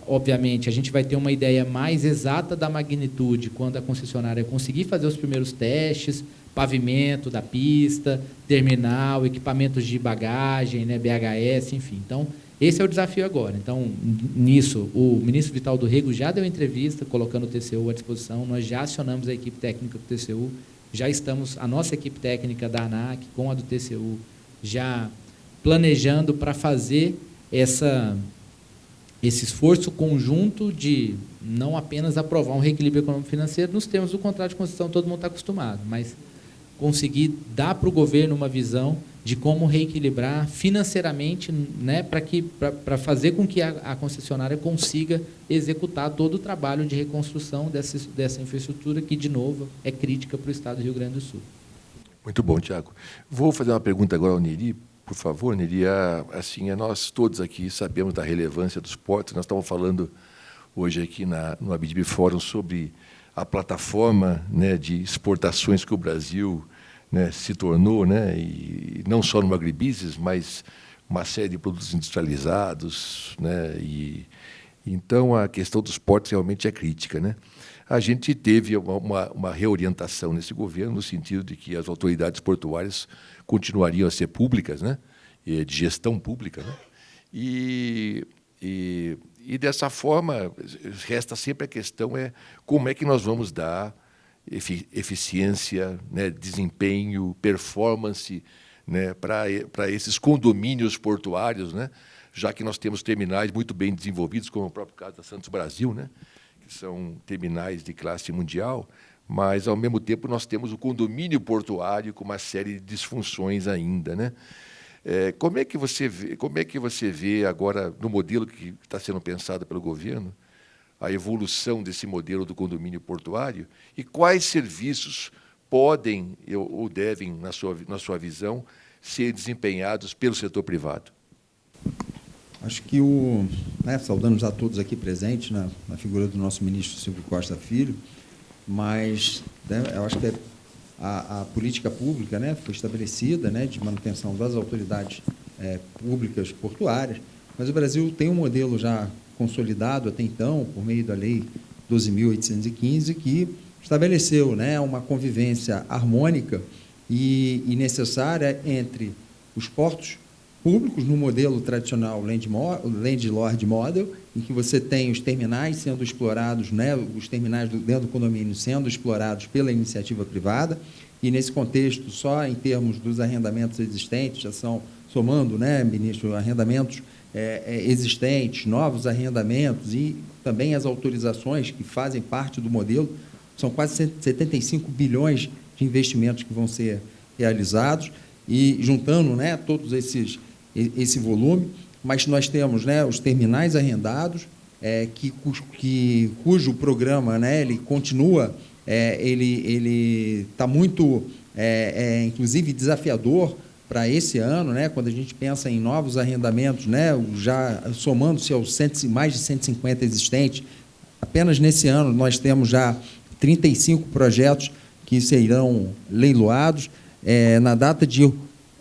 Obviamente, a gente vai ter uma ideia mais exata da magnitude quando a concessionária conseguir fazer os primeiros testes, pavimento da pista, terminal, equipamentos de bagagem, né, BHS, enfim. Então, esse é o desafio agora. Então, nisso, o ministro Vital do Rego já deu entrevista, colocando o TCU à disposição. Nós já acionamos a equipe técnica do TCU, já estamos, a nossa equipe técnica da ANAC com a do TCU, já planejando para fazer esse esforço conjunto de não apenas aprovar um reequilíbrio econômico-financeiro nos termos do contrato de concessão, todo mundo está acostumado, mas conseguir dar para o governo uma visão de como reequilibrar financeiramente, né, para fazer com que a concessionária consiga executar todo o trabalho de reconstrução dessa infraestrutura, que, de novo, é crítica para o Estado do Rio Grande do Sul.
Muito bom, Tiago. Vou fazer uma pergunta agora ao Neri, por favor, Neri. Assim, nós todos aqui sabemos da relevância dos portos. Nós estávamos falando hoje aqui no Abidib Fórum sobre a plataforma, né, de exportações que o Brasil, né, se tornou, né, e não só no agribusiness, mas uma série de produtos industrializados, né, e então a questão dos portos realmente é crítica, né? A gente teve uma reorientação nesse governo no sentido de que as autoridades portuárias continuariam a ser públicas, né, de gestão pública, né? E dessa forma, resta sempre a questão como é que nós vamos dar eficiência, né, desempenho, performance, né, para esses condomínios portuários, né, já que nós temos terminais muito bem desenvolvidos, como o próprio caso da Santos Brasil, né, que são terminais de classe mundial, mas, ao mesmo tempo, nós temos o condomínio portuário com uma série de disfunções ainda, né? Como é que você vê agora, no modelo que está sendo pensado pelo governo, a evolução desse modelo do condomínio portuário e quais serviços podem ou devem, na sua visão, ser desempenhados pelo setor privado?
Acho que saudamos a todos aqui presentes na figura do nosso ministro Silvio Costa Filho, mas, né, eu acho que a política pública, né, foi estabelecida, né, de manutenção das autoridades públicas portuárias, mas o Brasil tem um modelo já consolidado até então, por meio da Lei 12.815, que estabeleceu, né, uma convivência harmônica e necessária entre os portos públicos no modelo tradicional Landlord Model, em que você tem os terminais sendo explorados, né, os terminais dentro do condomínio sendo explorados pela iniciativa privada, e nesse contexto, só em termos dos arrendamentos existentes, já são, somando, né, ministro, arrendamentos existentes, novos arrendamentos e também as autorizações que fazem parte do modelo, são quase 75 bilhões de investimentos que vão ser realizados, e juntando, né, todos esse volume, mas nós temos, né, os terminais arrendados, cujo programa, né, ele continua, ele está muito, inclusive, desafiador para esse ano, né, quando a gente pensa em novos arrendamentos, né, já somando-se aos mais de 150 existentes, apenas nesse ano nós temos já 35 projetos que serão leiloados. Na data de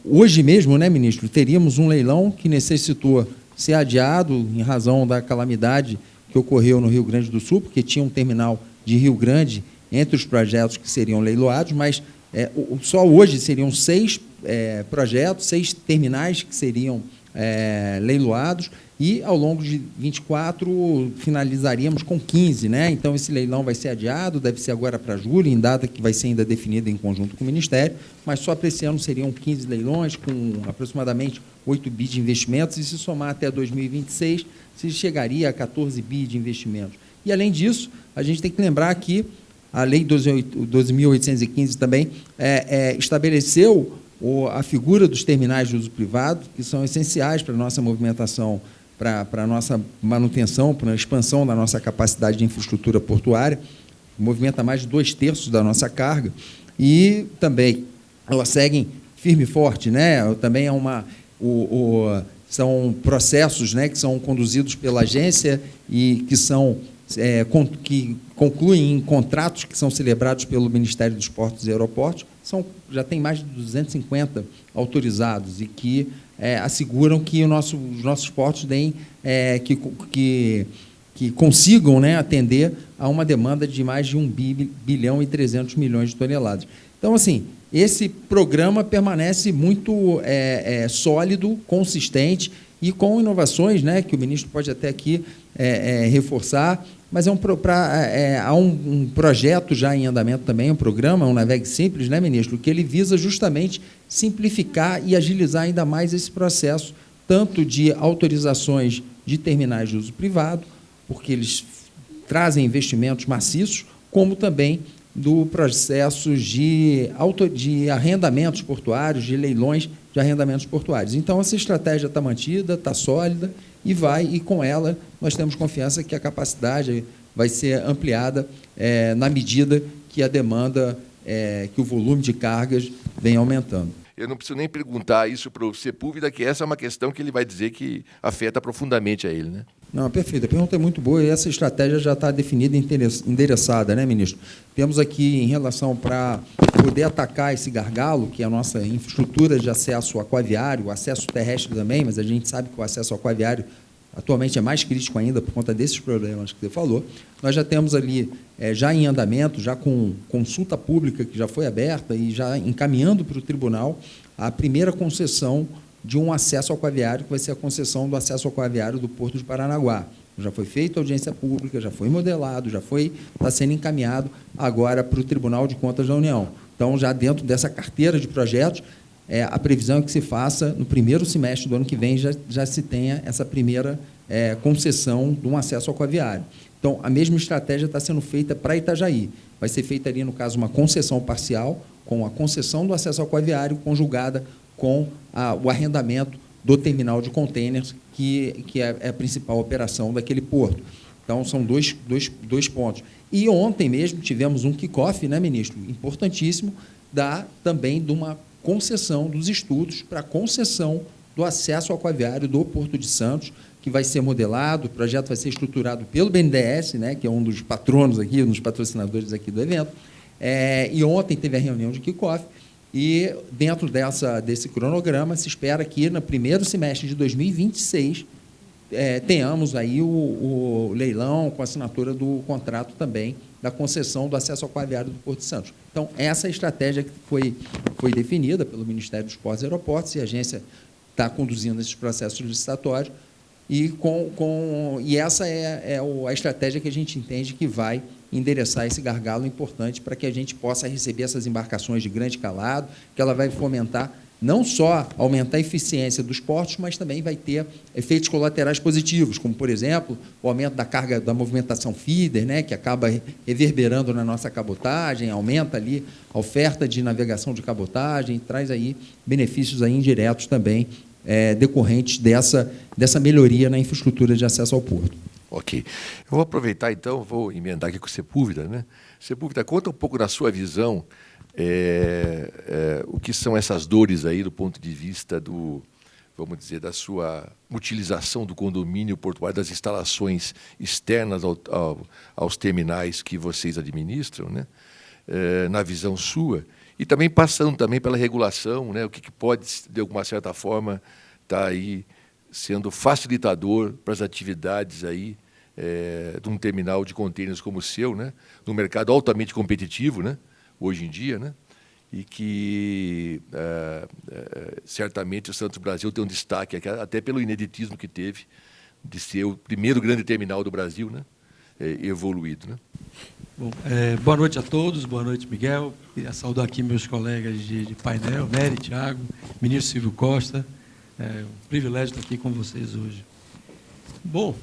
hoje mesmo, né, ministro, teríamos um leilão que necessitou ser adiado em razão da calamidade que ocorreu no Rio Grande do Sul, porque tinha um terminal de Rio Grande entre os projetos que seriam leiloados, mas só hoje seriam 6 projetos, 6 terminais que seriam leiloados, e ao longo de 24 finalizaríamos com 15, né? Então esse leilão vai ser adiado, deve ser agora para julho, em data que vai ser ainda definida em conjunto com o Ministério, mas só para esse ano seriam 15 leilões, com aproximadamente 8 bi de investimentos, e se somar até 2026, se chegaria a 14 bi de investimentos. E, além disso, a gente tem que lembrar que a Lei 12.815 também estabeleceu a figura dos terminais de uso privado, que são essenciais para a nossa movimentação, para a nossa manutenção, para a expansão da nossa capacidade de infraestrutura portuária, movimenta mais de 2/3 da nossa carga, e também elas seguem firme e forte, né? Também são processos, né, que são conduzidos pela agência e que são que concluem em contratos que são celebrados pelo Ministério dos Portos e Aeroportos, já tem mais de 250 autorizados e que asseguram que os nossos portos que consigam, né, atender a uma demanda de mais de 1 bilhão e 300 milhões de toneladas. Então, assim, esse programa permanece muito sólido, consistente e com inovações, né, que o ministro pode até aqui reforçar, mas há um projeto já em andamento também, um programa, um Navegue Simples, né, ministro, que ele visa justamente simplificar e agilizar ainda mais esse processo, tanto de autorizações de terminais de uso privado, porque eles trazem investimentos maciços, como também do processo de arrendamentos portuários, de leilões de arrendamentos portuários. Então, essa estratégia está mantida, está sólida, e com ela nós temos confiança que a capacidade vai ser ampliada na medida que a demanda, que o volume de cargas vem aumentando.
Eu não preciso nem perguntar isso para o Sepúlveda, que essa é uma questão que ele vai dizer que afeta profundamente a ele, né?
Não, perfeito. A pergunta é muito boa e essa estratégia já está definida e endereçada, né, ministro? Temos aqui, em relação para poder atacar esse gargalo, que é a nossa infraestrutura de acesso aquaviário, o acesso terrestre também, mas a gente sabe que o acesso aquaviário atualmente é mais crítico ainda por conta desses problemas que você falou. Nós já temos ali, já em andamento, já com consulta pública que já foi aberta e já encaminhando para o tribunal a primeira concessão de um acesso aquaviário, que vai ser a concessão do acesso aquaviário do Porto de Paranaguá. Já foi feita audiência pública, já foi modelado, está sendo encaminhado agora para o Tribunal de Contas da União. Então, já dentro dessa carteira de projetos, a previsão é que se faça, no primeiro semestre do ano que vem, já se tenha essa primeira concessão de um acesso aquaviário. Então, a mesma estratégia está sendo feita para Itajaí. Vai ser feita ali, no caso, uma concessão parcial, com a concessão do acesso aquaviário conjugada com o arrendamento do terminal de contêineres, que é a principal operação daquele porto. Então, são dois pontos. E ontem mesmo tivemos um kick-off, né, ministro, importantíssimo, também de uma concessão dos estudos para a concessão do acesso aquaviário do Porto de Santos, que vai ser modelado, o projeto vai ser estruturado pelo BNDES, né, que é um dos patronos aqui, um dos patrocinadores aqui do evento, e ontem teve a reunião de kick-off, e dentro desse cronograma se espera que no primeiro semestre de 2026 tenhamos aí o leilão com a assinatura do contrato também da concessão do acesso aquaviário do Porto de Santos. Então, essa estratégia que foi definida pelo Ministério dos Portos e Aeroportos, e a agência está conduzindo esses processos licitatórios, e essa é a estratégia que a gente entende que vai endereçar esse gargalo importante para que a gente possa receber essas embarcações de grande calado, que ela vai fomentar, não só aumentar a eficiência dos portos, mas também vai ter efeitos colaterais positivos, como, por exemplo, o aumento da carga da movimentação feeder, né, que acaba reverberando na nossa cabotagem, aumenta ali a oferta de navegação de cabotagem, traz aí benefícios aí indiretos também, decorrentes dessa melhoria na infraestrutura de acesso ao porto.
Ok. Eu vou aproveitar, então, vou emendar aqui com o Sepúlveda, né? Sepúlveda, conta um pouco da sua visão, o que são essas dores aí do ponto de vista vamos dizer, da sua utilização do condomínio portuário, das instalações externas aos terminais que vocês administram, né? Na visão sua, e também passando também pela regulação, né? O que pode, de alguma certa forma, estar aí sendo facilitador para as atividades aí de um terminal de contêineres como o seu, né? Num mercado altamente competitivo, né? Hoje em dia, né? E que certamente o Santos Brasil tem um destaque, até pelo ineditismo que teve de ser o primeiro grande terminal do Brasil, né? Evoluído, né?
Bom, boa noite a todos, boa noite, Miguel. Queria saudar aqui meus colegas de painel, Nery, Thiago, ministro Silvio Costa. É um privilégio estar aqui com vocês hoje. Bom,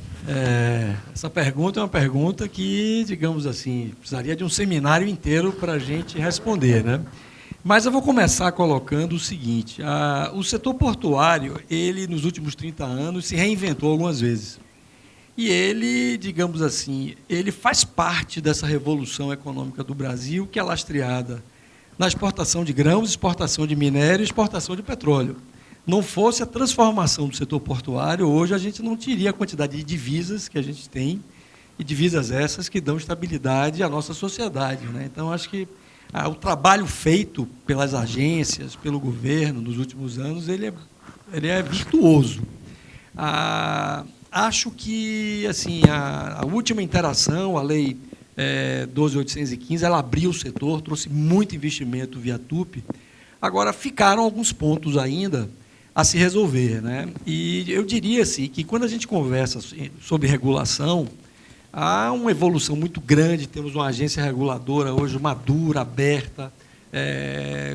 essa pergunta é uma pergunta que, digamos assim, precisaria de um seminário inteiro para a gente responder, né? Mas eu vou começar colocando o seguinte: o setor portuário, ele, nos últimos 30 anos, se reinventou algumas vezes. E ele, digamos assim, ele faz parte dessa revolução econômica do Brasil, que é lastreada na exportação de grãos, exportação de minério e exportação de petróleo. Não fosse a transformação do setor portuário, hoje a gente não teria a quantidade de divisas que a gente tem, e divisas essas que dão estabilidade à nossa sociedade, né? Então, acho que o trabalho feito pelas agências, pelo governo, nos últimos anos, ele é virtuoso. Acho que assim, a última interação, a Lei 12.815, ela abriu o setor, trouxe muito investimento via TUP. Agora, ficaram alguns pontos ainda a se resolver, né? E eu diria assim, que quando a gente conversa sobre regulação, há uma evolução muito grande, temos uma agência reguladora hoje madura, aberta,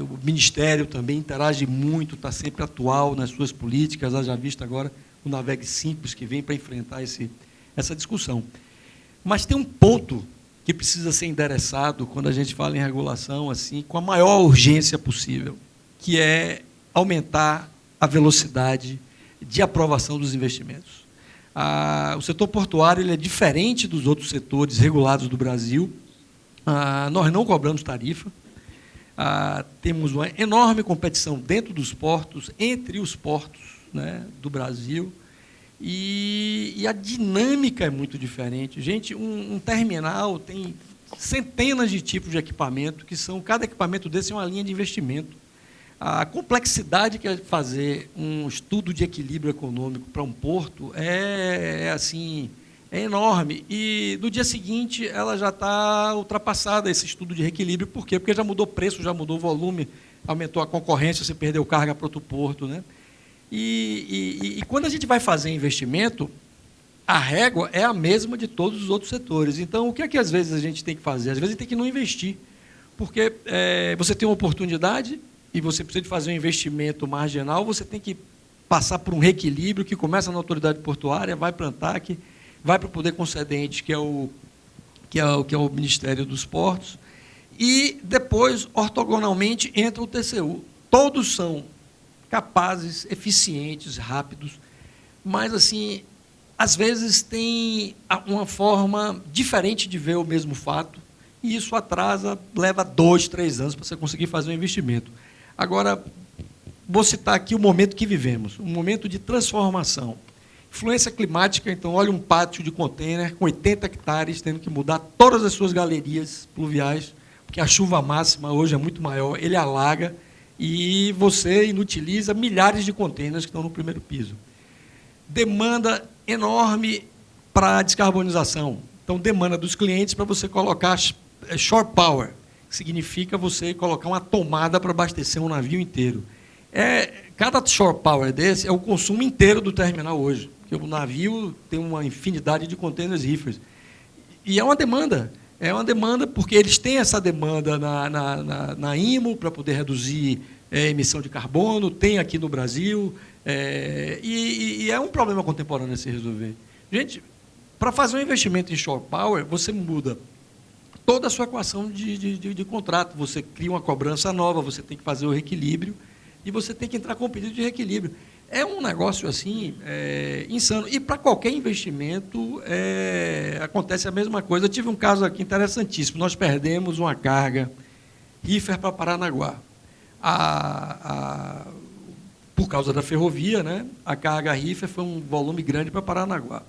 o Ministério também interage muito, está sempre atual nas suas políticas, haja visto agora o Navegue Simples, que vem para enfrentar essa discussão. Mas tem um ponto que precisa ser endereçado quando a gente fala em regulação, assim, com a maior urgência possível, que é aumentar a velocidade de aprovação dos investimentos. O setor portuário ele é diferente dos outros setores regulados do Brasil. Nós não cobramos tarifa. Temos uma enorme competição dentro dos portos, entre os portos, né, do Brasil, e a dinâmica é muito diferente. Gente, um terminal tem centenas de tipos de equipamento, cada equipamento desse é uma linha de investimento. A complexidade que é fazer um estudo de equilíbrio econômico para um porto é enorme. E no dia seguinte ela já está ultrapassada, esse estudo de reequilíbrio. Por quê? Porque já mudou preço, já mudou volume, aumentou a concorrência, você perdeu carga para outro porto, né? E quando a gente vai fazer investimento, a régua é a mesma de todos os outros setores. Então, o que é que às vezes a gente tem que fazer? Às vezes a gente tem que não investir, porque você tem uma oportunidade e você precisa de fazer um investimento marginal, você tem que passar por um reequilíbrio que começa na autoridade portuária, vai para a ANTAC, vai para o poder concedente, que é o Ministério dos Portos, e depois, ortogonalmente, entra o TCU. Todos são capazes, eficientes, rápidos, mas, assim, às vezes tem uma forma diferente de ver o mesmo fato, e isso atrasa, leva 2, 3 anos para você conseguir fazer um investimento. Agora, vou citar aqui o momento que vivemos, um momento de transformação. Influência climática, então, olha um pátio de contêiner com 80 hectares, tendo que mudar todas as suas galerias pluviais, porque a chuva máxima hoje é muito maior, ele alaga, e você inutiliza milhares de contêineres que estão no primeiro piso. Demanda enorme para a descarbonização. Então, demanda dos clientes para você colocar shore power, que significa você colocar uma tomada para abastecer um navio inteiro. Cada shore power desse é o consumo inteiro do terminal hoje, porque o navio tem uma infinidade de containers reefers. E é uma demanda porque eles têm essa demanda na IMO para poder reduzir emissão de carbono, tem aqui no Brasil, e é um problema contemporâneo a se resolver. Gente, para fazer um investimento em shore power, você muda toda a sua equação de contrato, você cria uma cobrança nova, você tem que fazer o reequilíbrio, e você tem que entrar com um pedido de reequilíbrio. É um negócio assim insano. E para qualquer investimento acontece a mesma coisa. Eu tive um caso aqui interessantíssimo. Nós perdemos uma carga reefer para Paranaguá. Por causa da ferrovia, né, a carga reefer foi um volume grande para Paranaguá.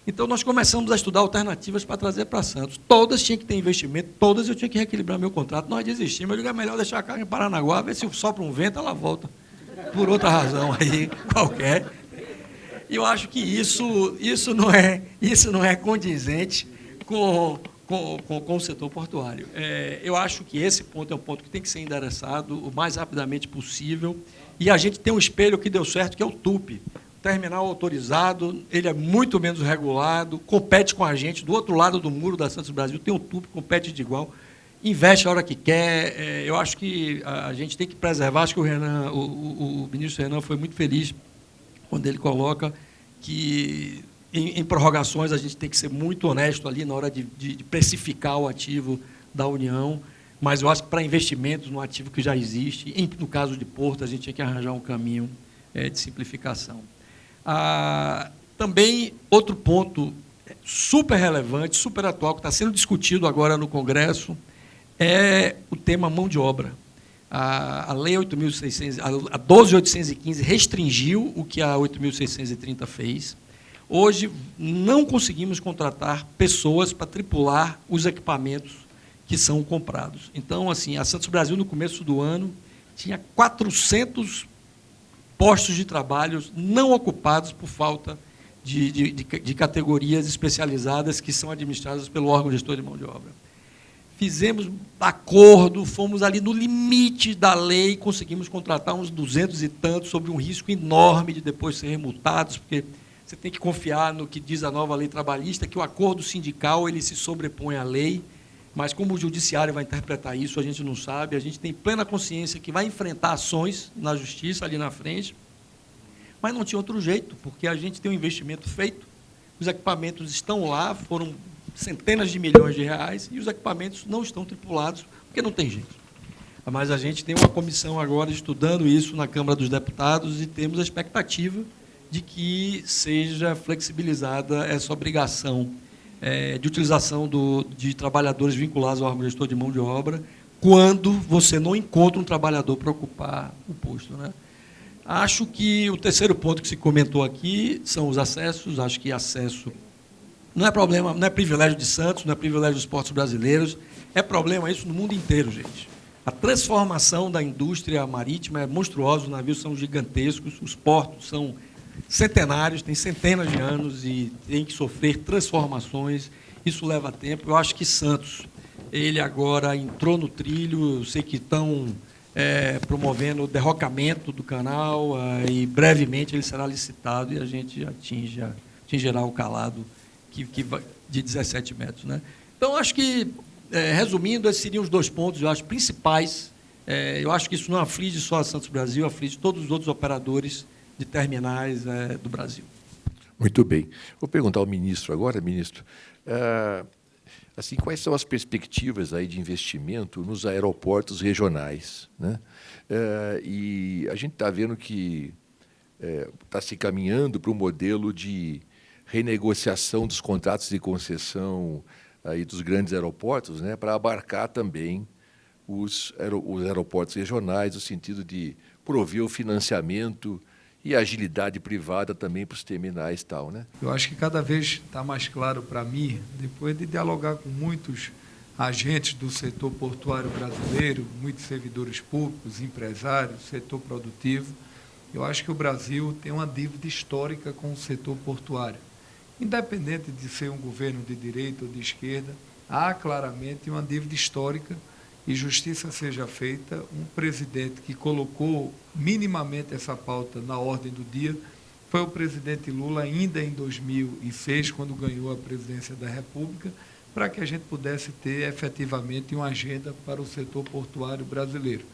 Então, nós começamos a estudar alternativas para trazer para Santos. Todas tinham que ter investimento, todas eu tinha que reequilibrar meu contrato. Nós desistimos. Eu digo, é melhor deixar a carga em Paranaguá, ver se sopra um vento, ela volta. Por outra razão aí, qualquer. E eu acho que isso não é condizente com o setor portuário. Eu acho que esse ponto é um ponto que tem que ser endereçado o mais rapidamente possível. E a gente tem um espelho que deu certo, que é o TUP. Terminal autorizado, ele é muito menos regulado, compete com a gente, do outro lado do muro da Santos Brasil, tem um TUP, compete de igual, investe a hora que quer. Eu acho que a gente tem que preservar, acho que o ministro Renan foi muito feliz quando ele coloca que em prorrogações a gente tem que ser muito honesto ali na hora de precificar o ativo da União, mas eu acho que para investimentos no ativo que já existe, no caso de Porto, a gente tinha que arranjar um caminho de simplificação. Também, outro ponto super relevante, super atual, que está sendo discutido agora no Congresso, é o tema mão de obra. A Lei 8.600, a 12.815 restringiu o que a 8.630 fez. Hoje, não conseguimos contratar pessoas para tripular os equipamentos que são comprados. Então, assim, a Santos Brasil, no começo do ano, tinha 400 postos de trabalho não ocupados por falta de categorias especializadas que são administradas pelo órgão gestor de mão de obra. Fizemos acordo, fomos ali no limite da lei, conseguimos contratar uns 200 e tantos, sob um risco enorme de depois serem multados, porque você tem que confiar no que diz a nova lei trabalhista, que o acordo sindical ele se sobrepõe à lei, mas como o judiciário vai interpretar isso, a gente não sabe, a gente tem plena consciência que vai enfrentar ações na justiça ali na frente, mas não tinha outro jeito, porque a gente tem um investimento feito, os equipamentos estão lá, foram centenas de milhões de reais, e os equipamentos não estão tripulados, porque não tem jeito. Mas a gente tem uma comissão agora estudando isso na Câmara dos Deputados e temos a expectativa de que seja flexibilizada essa obrigação de utilização de trabalhadores vinculados ao órgão gestor de mão de obra, quando você não encontra um trabalhador para ocupar o posto, né? Acho que o terceiro ponto que se comentou aqui são os acessos. Acho que acesso não é problema, não é privilégio de Santos, não é privilégio dos portos brasileiros, é problema isso no mundo inteiro, gente. A transformação da indústria marítima é monstruosa, os navios são gigantescos, os portos são centenários, têm centenas de anos e tem que sofrer transformações, isso leva tempo. Eu acho que Santos, ele agora entrou no trilho, eu sei que estão promovendo o derrocamento do canal e brevemente ele será licitado e a gente atingirá o calado de 17 metros. Né? Então, acho que, resumindo, esses seriam os dois pontos, eu acho, principais. Eu acho que isso não aflige só a Santos Brasil, aflige todos os outros operadores de terminais do Brasil.
Muito bem. Vou perguntar ao ministro agora, ministro, assim, quais são as perspectivas aí de investimento nos aeroportos regionais, né? E a gente está vendo que está se caminhando para um modelo de renegociação dos contratos de concessão aí dos grandes aeroportos, né, para abarcar também os aeroportos regionais, no sentido de prover o financiamento e a agilidade privada também para os terminais e tal, né?
Eu acho que cada vez está mais claro para mim, depois de dialogar com muitos agentes do setor portuário brasileiro, muitos servidores públicos, empresários, setor produtivo, eu acho que o Brasil tem uma dívida histórica com o setor portuário. Independente de ser um governo de direita ou de esquerda, há claramente uma dívida histórica e justiça seja feita, um presidente que colocou minimamente essa pauta na ordem do dia foi o presidente Lula, ainda em 2006, quando ganhou a presidência da República, para que a gente pudesse ter efetivamente uma agenda para o setor portuário brasileiro.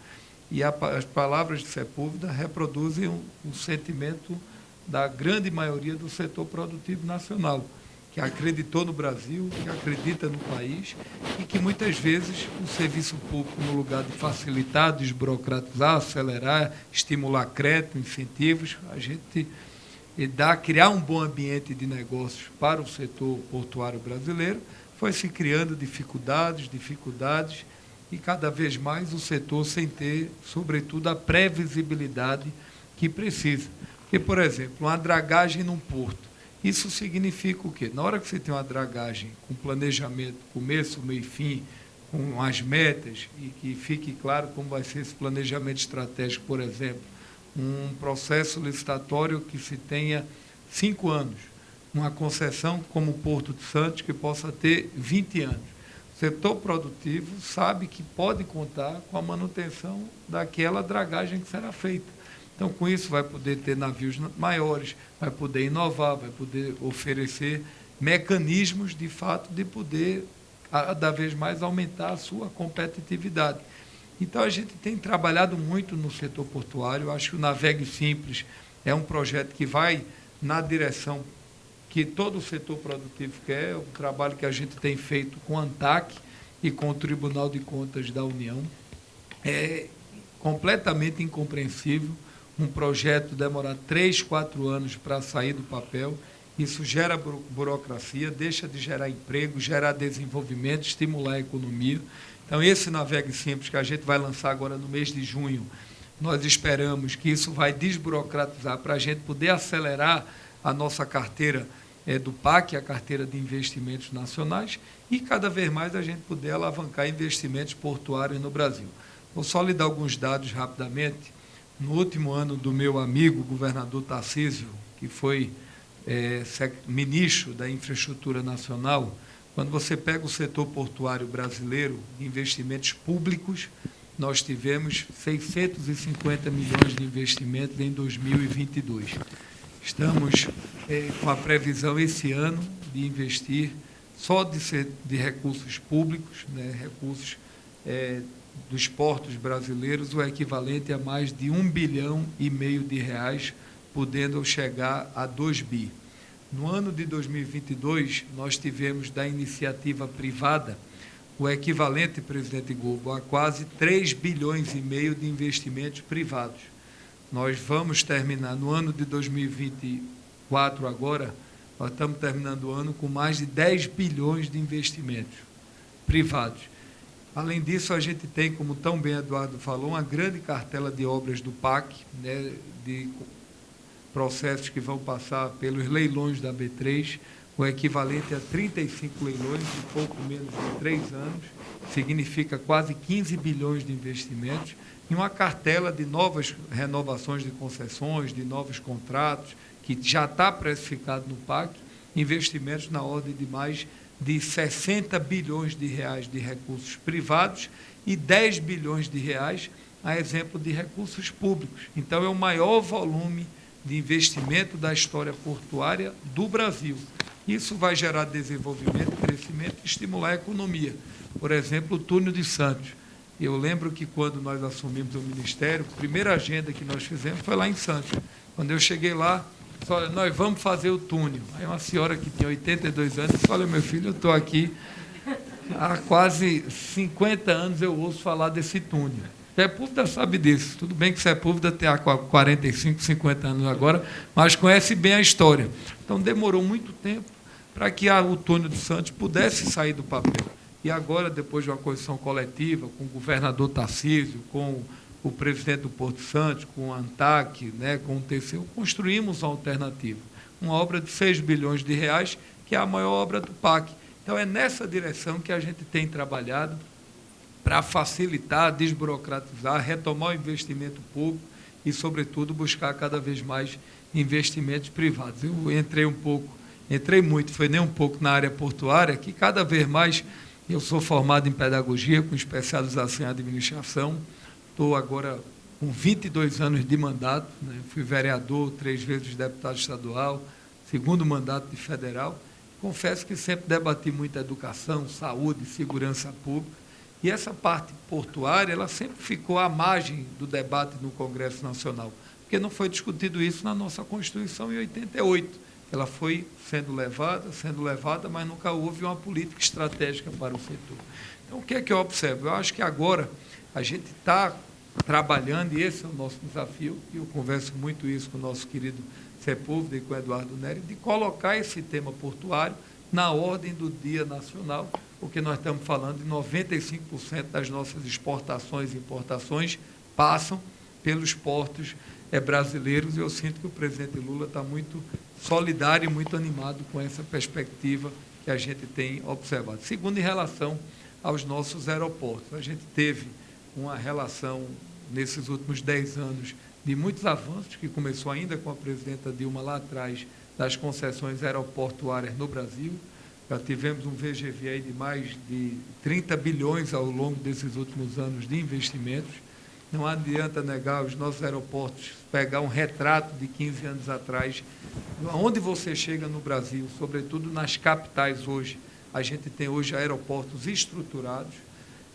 E as palavras de Sepúlveda reproduzem um sentimento da grande maioria do setor produtivo nacional, que acreditou no Brasil, que acredita no país e que muitas vezes o serviço público, no lugar de facilitar, desburocratizar, acelerar, estimular crédito, incentivos, a gente criar um bom ambiente de negócios para o setor portuário brasileiro, foi se criando dificuldades, e cada vez mais o setor sem ter, sobretudo, a previsibilidade que precisa. Porque, por exemplo, uma dragagem num porto, isso significa o quê? Na hora que você tem uma dragagem com planejamento, começo, meio e fim, com as metas, e que fique claro como vai ser esse planejamento estratégico, por exemplo, um processo licitatório que se tenha 5 anos, uma concessão como o Porto de Santos, que possa ter 20 anos. O setor produtivo sabe que pode contar com a manutenção daquela dragagem que será feita. Então, com isso, vai poder ter navios maiores, vai poder inovar, vai poder oferecer mecanismos, de fato, de poder, cada vez mais, aumentar a sua competitividade. Então, a gente tem trabalhado muito no setor portuário. Eu acho que o Navegue Simples é um projeto que vai na direção que todo o setor produtivo quer, o trabalho que a gente tem feito com a ANTAC e com o Tribunal de Contas da União. É completamente incompreensível um projeto demorar 3, 4 anos para sair do papel. Isso gera burocracia, deixa de gerar emprego, gerar desenvolvimento, estimular a economia. Então, esse Navegue Simples que a gente vai lançar agora no mês de junho, nós esperamos que isso vai desburocratizar para a gente poder acelerar a nossa carteira do PAC, a carteira de investimentos nacionais, e cada vez mais a gente poder alavancar investimentos portuários no Brasil. Vou só lhe dar alguns dados rapidamente. No último ano do meu amigo, governador Tarcísio, que foi ministro da Infraestrutura Nacional, quando você pega o setor portuário brasileiro, de investimentos públicos, nós tivemos 650 milhões de investimentos em 2022. Estamos com a previsão esse ano de investir só de recursos públicos, né, recursos dos portos brasileiros, o equivalente a mais de R$1,5 bilhão de reais, podendo chegar a 2 bi. No ano de 2022, nós tivemos da iniciativa privada o equivalente, presidente Globo, a quase 3,5 bilhões de investimentos privados. Nós vamos terminar no ano de 2024 agora, nós estamos terminando o ano com mais de 10 bilhões de investimentos privados. Além disso, a gente tem, como tão bem Eduardo falou, uma grande cartela de obras do PAC, né, de processos que vão passar pelos leilões da B3, o equivalente a 35 leilões em pouco menos de 3 anos, significa quase 15 bilhões de investimentos, e uma cartela de novas renovações de concessões, de novos contratos, que já está precificado no PAC, investimentos na ordem de mais de 60 bilhões de reais de recursos privados e 10 bilhões de reais a exemplo de recursos públicos. Então, é o maior volume de investimento da história portuária do Brasil. Isso vai gerar desenvolvimento, crescimento e estimular a economia. Por exemplo, o Túnel de Santos. Eu lembro que, quando nós assumimos o Ministério, a primeira agenda que nós fizemos foi lá em Santos. Quando eu cheguei lá, disse, olha, nós vamos fazer o túnel. Aí uma senhora que tinha 82 anos disse, olha, meu filho, eu estou aqui há quase 50 anos, eu ouço falar desse túnel. Sepúlveda sabe disso. Tudo bem que Sepúlveda tem há 45, 50 anos agora, mas conhece bem a história. Então, demorou muito tempo para que o Túnel de Santos pudesse sair do papel. E agora, depois de uma construção coletiva, com o governador Tarcísio, com o presidente do Porto Santos, com a ANTAC, né, com o TCU, construímos uma alternativa. Uma obra de 6 bilhões de reais, que é a maior obra do PAC. Então, é nessa direção que a gente tem trabalhado para facilitar, desburocratizar, retomar o investimento público e, sobretudo, buscar cada vez mais investimentos privados. Eu entrei muito, foi nem um pouco na área portuária, que cada vez mais Eu sou formado em pedagogia, com especialização em administração. Estou agora com 22 anos de mandato, né? Fui vereador, 3 vezes deputado estadual, 2º mandato de federal. Confesso que sempre debati muito educação, saúde, segurança pública. E essa parte portuária, ela sempre ficou à margem do debate no Congresso Nacional, porque não foi discutido isso na nossa Constituição em 88. Ela foi sendo levada, mas nunca houve uma política estratégica para o setor. Então, o que é que eu observo? Eu acho que agora a gente está trabalhando, e esse é o nosso desafio, e eu converso muito isso com o nosso querido Sepúlveda e com o Eduardo Nery, de colocar esse tema portuário na ordem do dia nacional, porque nós estamos falando de 95% das nossas exportações e importações passam pelos portos brasileiros, e eu sinto que o presidente Lula está muito solidário e muito animado com essa perspectiva que a gente tem observado. Segundo, em relação aos nossos aeroportos, a gente teve uma relação, nesses últimos 10 anos, de muitos avanços, que começou ainda com a presidenta Dilma lá atrás, das concessões aeroportuárias no Brasil. Já tivemos um VGV aí de mais de 30 bilhões ao longo desses últimos anos de investimentos. Não adianta negar os nossos aeroportos, pegar um retrato de 15 anos atrás, onde você chega no Brasil, sobretudo nas capitais hoje, a gente tem hoje aeroportos estruturados.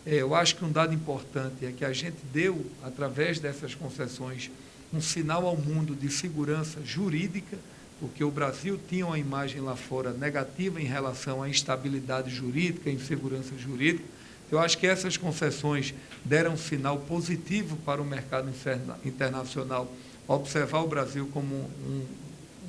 Eu acho que um dado importante é que a gente deu, através dessas concessões, um sinal ao mundo de segurança jurídica, porque o Brasil tinha uma imagem lá fora negativa em relação à instabilidade jurídica, insegurança jurídica. Eu acho que essas concessões deram um sinal positivo para o mercado internacional, observar o Brasil como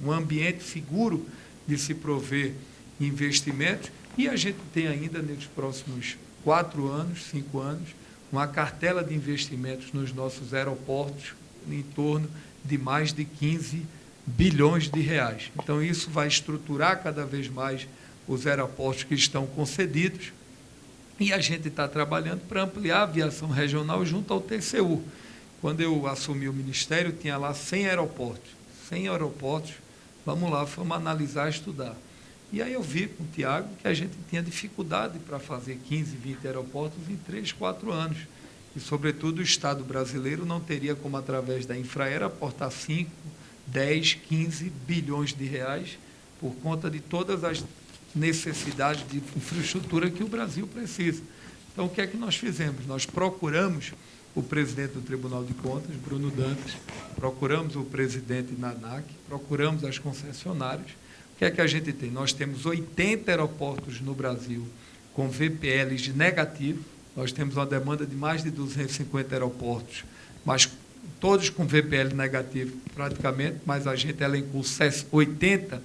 um ambiente seguro de se prover investimentos, e a gente tem ainda, nos próximos 4 anos, 5 anos, uma cartela de investimentos nos nossos aeroportos em torno de mais de 15 bilhões de reais. Então, isso vai estruturar cada vez mais os aeroportos que estão concedidos, e a gente está trabalhando para ampliar a aviação regional junto ao TCU. Quando eu assumi o Ministério, tinha lá 100 aeroportos. 100 aeroportos, vamos lá, fomos analisar, estudar. E aí eu vi com o Tiago que a gente tinha dificuldade para fazer 15, 20 aeroportos em 3, 4 anos. E, sobretudo, o Estado brasileiro não teria como, através da Infraero, aportar 5, 10, 15 bilhões de reais por conta de todas as necessidades de infraestrutura que o Brasil precisa. Então, o que é que nós fizemos? Nós procuramos o presidente do Tribunal de Contas, Bruno Dantas, procuramos o presidente da ANAC, procuramos as concessionárias. O que é que a gente tem? Nós temos 80 aeroportos no Brasil com VPLs de negativo. Nós temos uma demanda de mais de 250 aeroportos, mas todos com VPL negativo praticamente, mas a gente elencou 80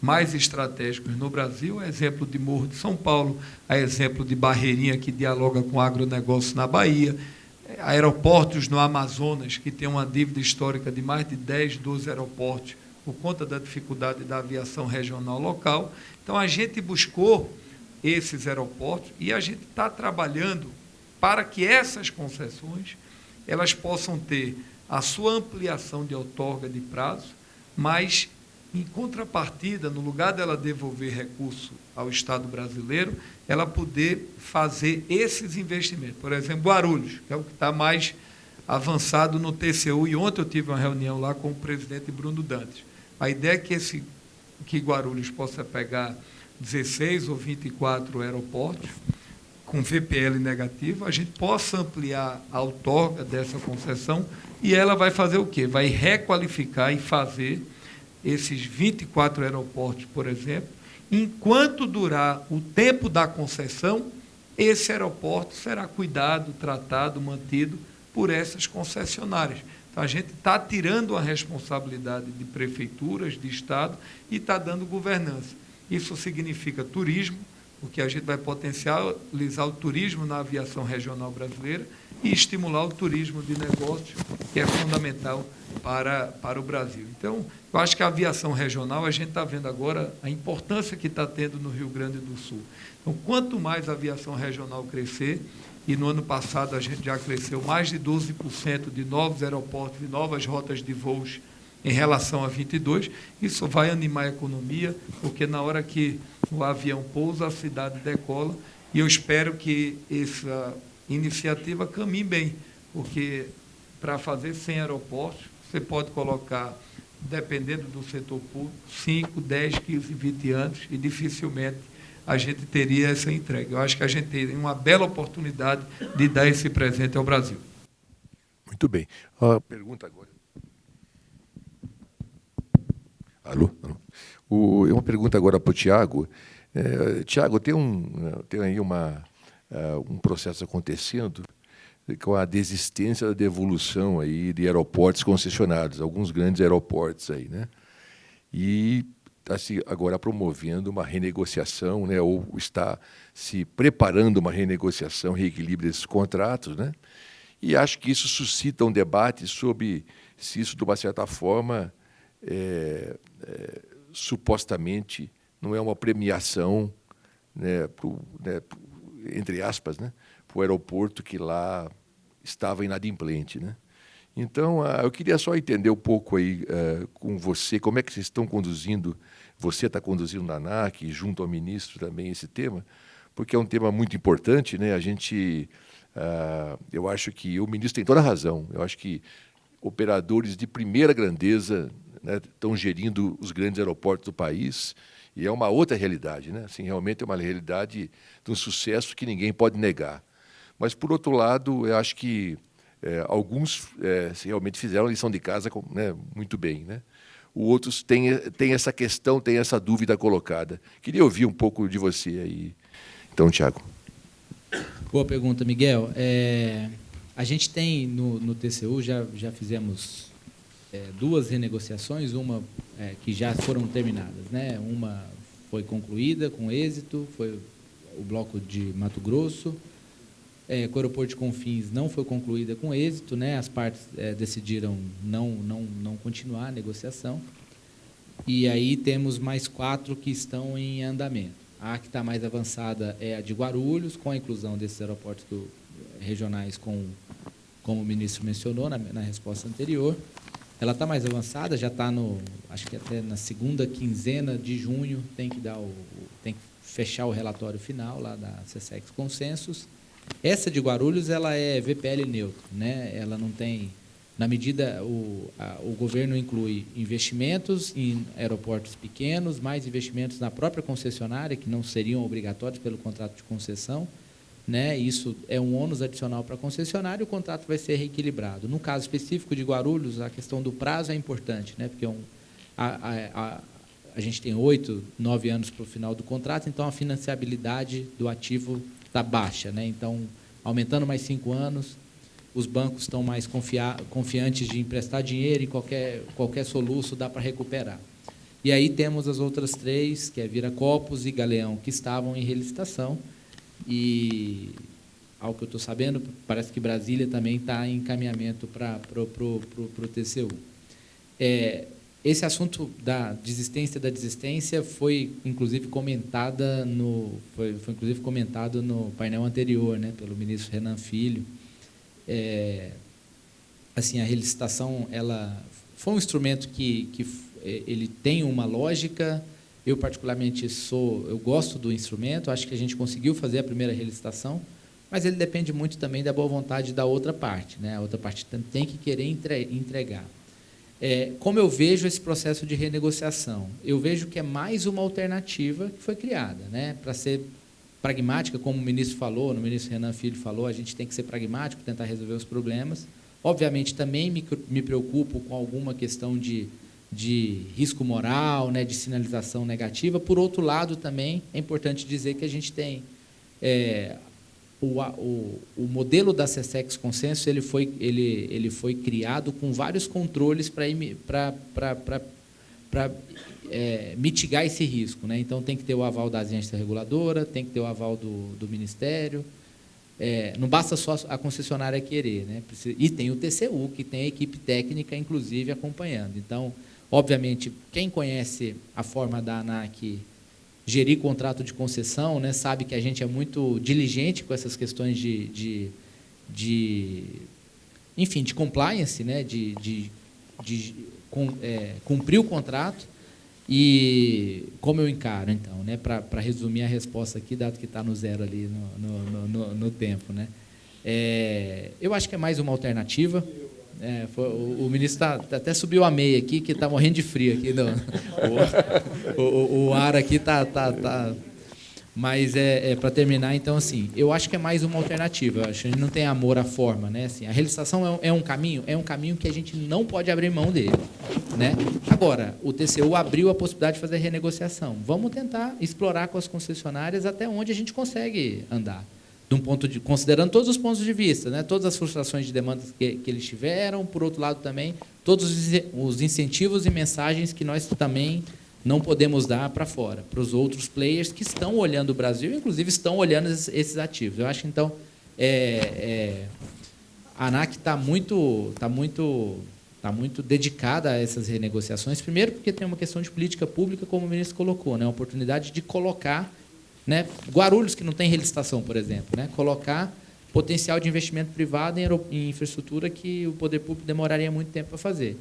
mais estratégicos no Brasil, a exemplo de Morro de São Paulo, a exemplo de Barreirinha, que dialoga com o agronegócio na Bahia, aeroportos no Amazonas, que tem uma dívida histórica de mais de 10, 12 aeroportos, por conta da dificuldade da aviação regional local. Então, a gente buscou esses aeroportos e a gente está trabalhando para que essas concessões elas possam ter a sua ampliação de outorga de prazo, mas, em contrapartida, no lugar dela devolver recurso ao Estado brasileiro, ela poder fazer esses investimentos. Por exemplo, Guarulhos, que é o que está mais avançado no TCU, e ontem eu tive uma reunião lá com o presidente Bruno Dantas. A ideia é que Guarulhos possa pegar 16 ou 24 aeroportos com VPL negativo, a gente possa ampliar a outorga dessa concessão, e ela vai fazer o quê? Vai requalificar e fazer esses 24 aeroportos, por exemplo. Enquanto durar o tempo da concessão, esse aeroporto será cuidado, tratado, mantido por essas concessionárias. Então, a gente está tirando a responsabilidade de prefeituras, de Estado, e está dando governança. Isso significa turismo, porque a gente vai potencializar o turismo na aviação regional brasileira e estimular o turismo de negócios, que é fundamental para o Brasil. Então, eu acho que a aviação regional, a gente está vendo agora a importância que está tendo no Rio Grande do Sul. Então, quanto mais a aviação regional crescer, e no ano passado a gente já cresceu mais de 12% de novos aeroportos e novas rotas de voos em relação a 22, isso vai animar a economia, porque na hora que o avião pousa, a cidade decola, E eu espero que essa iniciativa caminhe bem, porque para fazer 100 aeroportos, você pode colocar, dependendo do setor público, 5, 10, 15, 20 anos, e dificilmente a gente teria essa entrega. Eu acho que a gente tem uma bela oportunidade de dar esse presente ao Brasil.
Muito bem. A pergunta agora. Alô? Uma pergunta agora para o Tiago. Tiago, tem aí um processo acontecendo com a desistência da devolução aí de aeroportos concessionados, alguns grandes aeroportos aí, né? E está se agora promovendo uma renegociação, né? Ou está se preparando uma renegociação, reequilíbrio desses contratos, né? E acho que isso suscita um debate sobre se isso, de uma certa forma, supostamente não é uma premiação, né, entre aspas, né, para o aeroporto que lá estava inadimplente, né? Então, eu queria só entender um pouco aí com você, como é que vocês estão conduzindo, você está conduzindo na ANAC, junto ao ministro também, esse tema, porque é um tema muito importante, né? Eu acho que o ministro tem toda a razão, eu acho que operadores de primeira grandeza, né, estão gerindo os grandes aeroportos do país, e é uma outra realidade, né? Assim, realmente é uma realidade de um sucesso que ninguém pode negar. Mas, por outro lado, eu acho que alguns realmente fizeram a lição de casa, né, muito bem, né? Outros têm essa questão, têm essa dúvida colocada. Queria ouvir um pouco de você aí. Então, Tiago.
Boa pergunta, Miguel. A gente tem no TCU, já fizemos 2 renegociações, uma que já foram terminadas, né? Uma foi concluída com êxito, foi o bloco de Mato Grosso. Com o aeroporto de Confins não foi concluída com êxito, né? As partes decidiram não continuar a negociação. E aí temos mais 4 que estão em andamento. A que está mais avançada é a de Guarulhos, com a inclusão desses aeroportos regionais, como o ministro mencionou na resposta anterior. Ela está mais avançada, já está acho que até na segunda quinzena de junho tem que fechar o relatório final lá da SESEX Consensus. Essa de Guarulhos, ela é VPL neutro, né? Ela não tem, na medida, o governo inclui investimentos em aeroportos pequenos, mais investimentos na própria concessionária, que não seriam obrigatórios pelo contrato de concessão, né? Isso é um ônus adicional para a concessionária, e o contrato vai ser reequilibrado. No caso específico de Guarulhos, a questão do prazo é importante, né? Porque a gente tem 8, 9 anos para o final do contrato, então a financiabilidade do ativo está baixa, né? Então, aumentando mais 5 anos, os bancos estão mais confiantes de emprestar dinheiro, e qualquer soluço dá para recuperar. E aí temos as outras 3, que é Viracopos e Galeão, que estavam em relicitação, e, ao que eu estou sabendo, parece que Brasília também está em encaminhamento para o TCU. Esse assunto da desistência foi inclusive comentado no painel anterior, né, pelo ministro Renan Filho. Assim, a relicitação, ela foi um instrumento que ele tem uma lógica. Eu particularmente eu gosto do instrumento, acho que a gente conseguiu fazer a primeira relicitação, mas ele depende muito também da boa vontade da outra parte, né? A outra parte tem que querer entregar. Como eu vejo esse processo de renegociação? Eu vejo que é mais uma alternativa que foi criada, né? Para ser pragmática, como o ministro falou, o ministro Renan Filho falou, a gente tem que ser pragmático, tentar resolver os problemas. Obviamente, também me preocupo com alguma questão de risco moral, né, de sinalização negativa. Por outro lado, também é importante dizer que a gente tem o modelo da SESEX Consensus, ele foi criado com vários controles para mitigar esse risco, né? Então, tem que ter o aval da agência reguladora, tem que ter o aval do Ministério. Não basta só a concessionária querer, né? E tem o TCU, que tem a equipe técnica, inclusive, acompanhando. Então, obviamente, quem conhece a forma da ANAC gerir contrato de concessão, né, sabe que a gente é muito diligente com essas questões de compliance, né, de cumprir o contrato. E como eu encaro, então, né, para resumir a resposta aqui, dado que está no zero ali no tempo, né? Eu acho que é mais uma alternativa. O ministro até subiu a meia aqui, que está morrendo de frio aqui. O ar aqui está... Mas para terminar, então, assim, eu acho que é mais uma alternativa. Eu acho que a gente não tem amor à forma, né? Assim, a relicitação é um caminho que a gente não pode abrir mão dele, né? Agora, o TCU abriu a possibilidade de fazer renegociação. Vamos tentar explorar com as concessionárias até onde a gente consegue andar, considerando todos os pontos de vista, né? Todas as frustrações de demandas que eles tiveram, por outro lado também todos os incentivos e mensagens que nós também não podemos dar para fora, para os outros players que estão olhando o Brasil, inclusive estão olhando esses ativos. Eu acho que, então, a ANAC está muito dedicada a essas renegociações, primeiro porque tem uma questão de política pública, como o ministro colocou, né? A oportunidade de colocar, né, Guarulhos, que não tem relicitação, por exemplo, né? Colocar potencial de investimento privado em infraestrutura que o poder público demoraria muito tempo para fazer.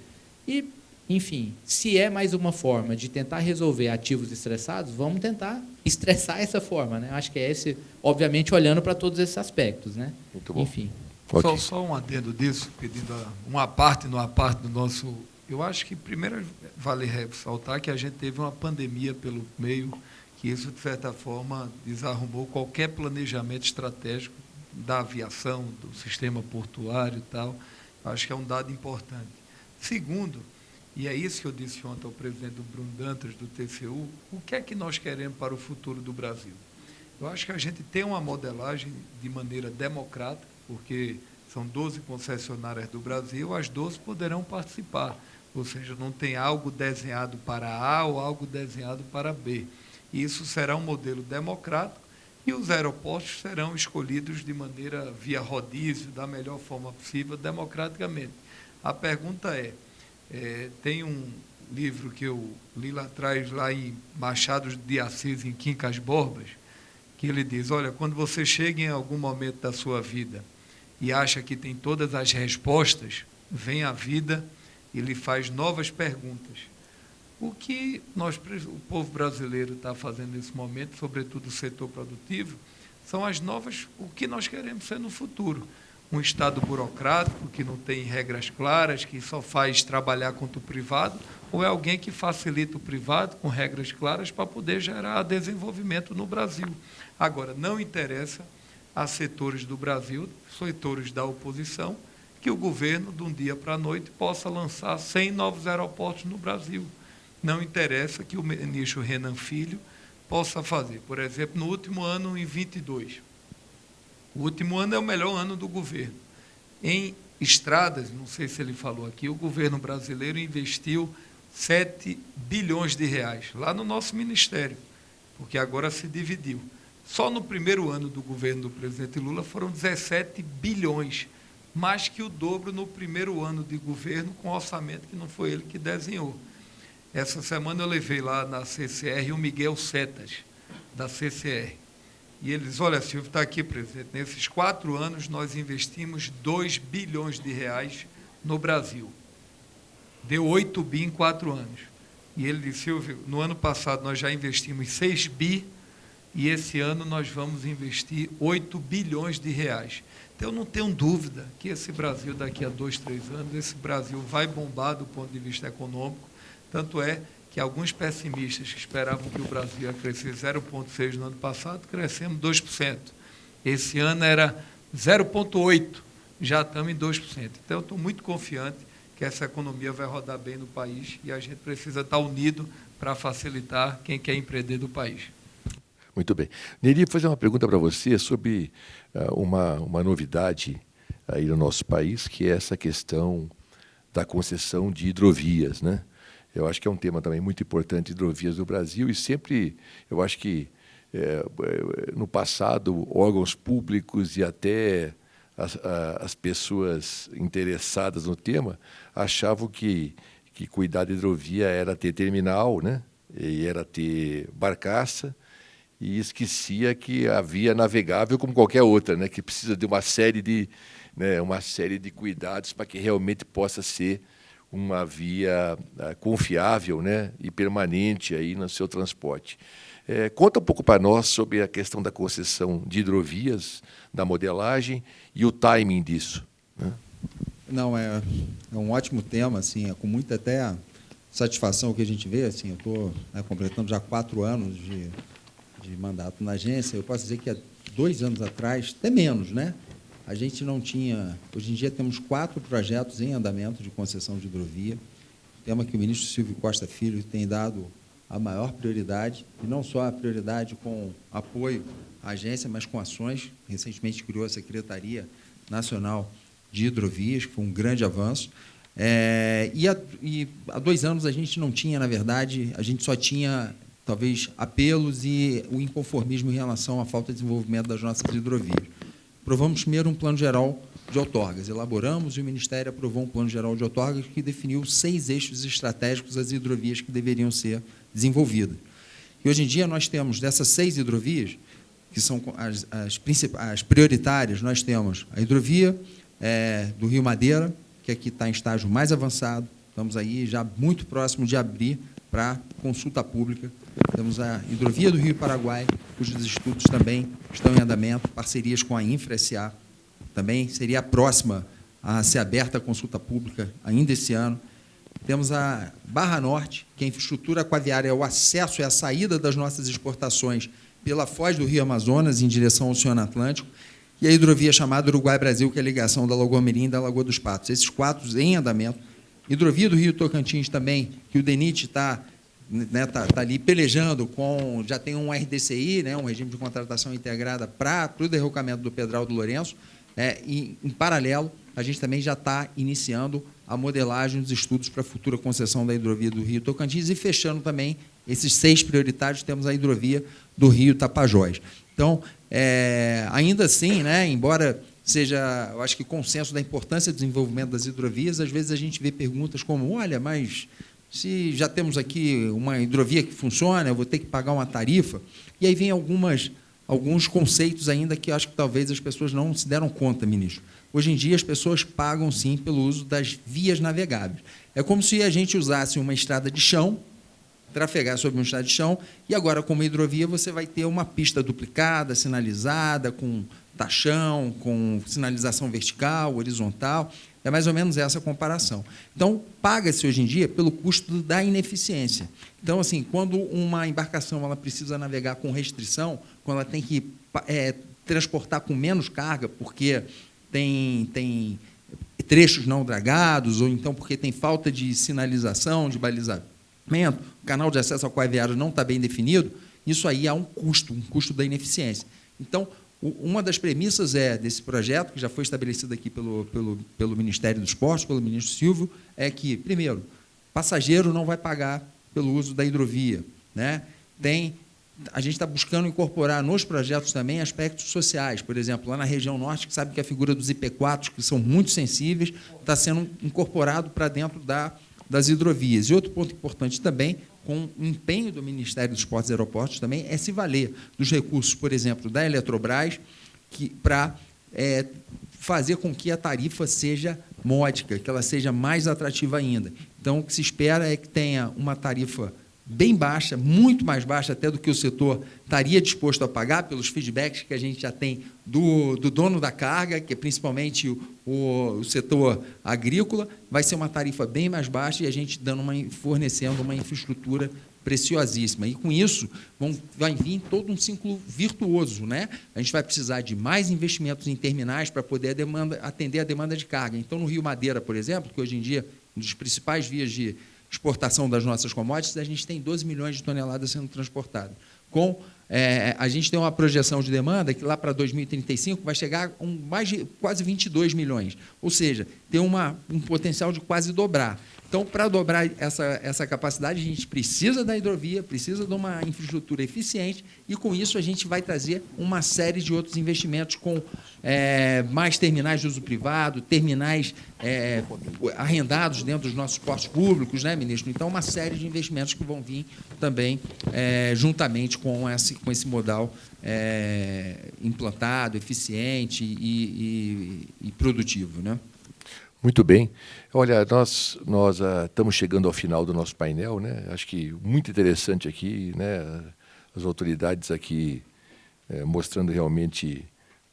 E, enfim, se é mais uma forma de tentar resolver ativos estressados, vamos tentar estressar essa forma, né? Acho que é esse, obviamente, olhando para todos esses aspectos, né?
Muito bom.
Enfim.
Okay. Só um adendo disso, pedindo uma parte do nosso... Eu acho que, primeiro, vale ressaltar que a gente teve uma pandemia pelo meio, que isso, de certa forma, desarrumou qualquer planejamento estratégico da aviação, do sistema portuário e tal. Acho que é um dado importante. Segundo, e é isso que eu disse ontem ao presidente do Bruno Dantas, do TCU, o que é que nós queremos para o futuro do Brasil? Eu acho que a gente tem uma modelagem de maneira democrática, porque são 12 concessionárias do Brasil, as 12 poderão participar, ou seja, não tem algo desenhado para A ou algo desenhado para B. Isso será um modelo democrático e os aeroportos serão escolhidos de maneira via rodízio, da melhor forma possível, democraticamente. A pergunta tem um livro que eu li lá atrás, lá em Machado de Assis, em Quincas Borbas, que ele diz, olha, quando você chega em algum momento da sua vida e acha que tem todas as respostas, vem a vida e lhe faz novas perguntas. O que o povo brasileiro está fazendo nesse momento, sobretudo o setor produtivo, são o que nós queremos ser no futuro. Um Estado burocrático, que não tem regras claras, que só faz trabalhar contra o privado, ou é alguém que facilita o privado com regras claras para poder gerar desenvolvimento no Brasil. Agora, não interessa a setores do Brasil, setores da oposição, que o governo, de um dia para a noite, possa lançar 100 novos aeroportos no Brasil. Não interessa que o ministro Renan Filho possa fazer. Por exemplo, no último ano, em 22, o último ano é o melhor ano do governo. Em estradas, não sei se ele falou aqui, o governo brasileiro investiu 7 bilhões de reais, lá no nosso ministério, porque agora se dividiu. Só no primeiro ano do governo do presidente Lula foram 17 bilhões, mais que o dobro no primeiro ano de governo, com orçamento que não foi ele que desenhou. Essa semana eu levei lá na CCR o Miguel Setas, da CCR. E eles, olha, Silvio, está aqui, presidente, nesses 4 anos nós investimos 2 bilhões de reais no Brasil. Deu 8 bi em 4 anos. E ele disse, Silvio, no ano passado nós já investimos 6 bi e esse ano nós vamos investir 8 bilhões de reais. Então, eu não tenho dúvida que esse Brasil, daqui a 2, 3 anos, esse Brasil vai bombar do ponto de vista econômico. Tanto é que alguns pessimistas que esperavam que o Brasil ia crescer 0,6% no ano passado, crescemos 2%. Esse ano era 0,8%, já estamos em 2%. Então, eu estou muito confiante que essa economia vai rodar bem no país e a gente precisa estar unido para facilitar quem quer empreender do país.
Muito bem. Neri, vou fazer uma pergunta para você sobre uma novidade aí no nosso país, que é essa questão da concessão de hidrovias, né? Eu acho que é um tema também muito importante, hidrovias do Brasil, e sempre, eu acho que no passado, órgãos públicos e até as pessoas interessadas no tema achavam que cuidar de hidrovia era ter terminal, né? E era ter barcaça, e esquecia que a via navegável como qualquer outra, né? Que precisa de uma série de cuidados para que realmente possa ser uma via confiável, né, e permanente aí no seu transporte. Conta um pouco para nós sobre a questão da concessão de hidrovias, da modelagem e o timing disso, né?
Não, é um ótimo tema, assim, é com muita até satisfação que a gente vê, assim, eu estou completando já 4 anos de mandato na agência. Eu posso dizer que há 2 anos atrás, até menos, né? A gente não tinha... Hoje em dia temos 4 projetos em andamento de concessão de hidrovia, tema que o ministro Silvio Costa Filho tem dado a maior prioridade, e não só a prioridade com apoio à agência, mas com ações. Recentemente criou a Secretaria Nacional de Hidrovias, que foi um grande avanço. E há 2 anos a gente não tinha, na verdade, a gente só tinha, talvez, apelos e o inconformismo em relação à falta de desenvolvimento das nossas hidrovias. Aprovamos primeiro um plano geral de outorgas, elaboramos e o Ministério aprovou um plano geral de outorgas que definiu 6 eixos estratégicos das hidrovias que deveriam ser desenvolvidas. E hoje em dia nós temos, dessas 6 hidrovias, que são as prioritárias, nós temos a hidrovia do Rio Madeira, que aqui está em estágio mais avançado, estamos aí já muito próximo de abrir para consulta pública. Temos a hidrovia do Rio Paraguai, cujos estudos também estão em andamento, parcerias com a Infra SA, também seria a próxima a ser aberta a consulta pública ainda esse ano. Temos a Barra Norte, que é a infraestrutura aquaviária, é o acesso e a saída das nossas exportações pela foz do Rio Amazonas em direção ao Oceano Atlântico, e a hidrovia chamada Uruguai-Brasil, que é a ligação da Lagoa Mirim e da Lagoa dos Patos. Esses 4 em andamento. Hidrovia do Rio Tocantins também, que o DENIT está ali pelejando com... Já tem um RDCI, né, um regime de contratação integrada para o derrocamento do Pedral do Lourenço. E, em paralelo, a gente também já está iniciando a modelagem dos estudos para a futura concessão da hidrovia do Rio Tocantins e fechando também esses 6 prioritários, temos a hidrovia do Rio Tapajós. Então, ainda assim, né, embora seja, eu acho que consenso da importância do desenvolvimento das hidrovias, às vezes a gente vê perguntas como, olha, mas se já temos aqui uma hidrovia que funciona, eu vou ter que pagar uma tarifa, e aí vem alguns conceitos ainda que eu acho que talvez as pessoas não se deram conta, ministro. Hoje em dia, as pessoas pagam, sim, pelo uso das vias navegáveis. É como se a gente usasse uma estrada de chão, trafegar sobre uma estrada de chão, e agora, com uma hidrovia, você vai ter uma pista duplicada, sinalizada, com tachão, com sinalização vertical, horizontal. É mais ou menos essa a comparação. Então, paga-se hoje em dia pelo custo da ineficiência. Então, assim, quando uma embarcação ela precisa navegar com restrição, quando ela tem que transportar com menos carga, porque tem trechos não dragados, ou então porque tem falta de sinalização, de balizamento, o canal de acesso ao aquaviário não está bem definido, isso aí há um custo da ineficiência. Então, uma das premissas desse projeto, que já foi estabelecido aqui pelo Ministério do Esporte, pelo ministro Silvio, é que, primeiro, passageiro não vai pagar pelo uso da hidrovia, né? A gente está buscando incorporar nos projetos também aspectos sociais. Por exemplo, lá na região norte, que sabe que a figura dos IP4, que são muito sensíveis, está sendo incorporado para dentro das hidrovias. E outro ponto importante também, com o empenho do Ministério dos Portos e Aeroportos também, é se valer dos recursos, por exemplo, da Eletrobras, para fazer com que a tarifa seja módica, que ela seja mais atrativa ainda. Então, o que se espera é que tenha uma tarifa bem baixa, muito mais baixa até do que o setor estaria disposto a pagar, pelos feedbacks que a gente já tem do dono da carga, que é principalmente o setor agrícola, vai ser uma tarifa bem mais baixa e a gente fornecendo uma infraestrutura preciosíssima. E, com isso, vai vir todo um ciclo virtuoso, né? A gente vai precisar de mais investimentos em terminais para poder atender a demanda de carga. Então, no Rio Madeira, por exemplo, que hoje em dia é uma das principais vias de exportação das nossas commodities, a gente tem 12 milhões de toneladas sendo transportadas. A gente tem uma projeção de demanda que lá para 2035 vai chegar a quase 22 milhões, ou seja, tem um potencial de quase dobrar. Então, para dobrar essa capacidade, a gente precisa da hidrovia, precisa de uma infraestrutura eficiente e, com isso, a gente vai trazer uma série de outros investimentos com mais terminais de uso privado, terminais arrendados dentro dos nossos portos públicos, né, ministro? Então, uma série de investimentos que vão vir também juntamente com esse modal implantado, eficiente e produtivo, né?
Muito bem. Olha, nós estamos chegando ao final do nosso painel, né? Acho que muito interessante aqui, né? As autoridades aqui mostrando realmente,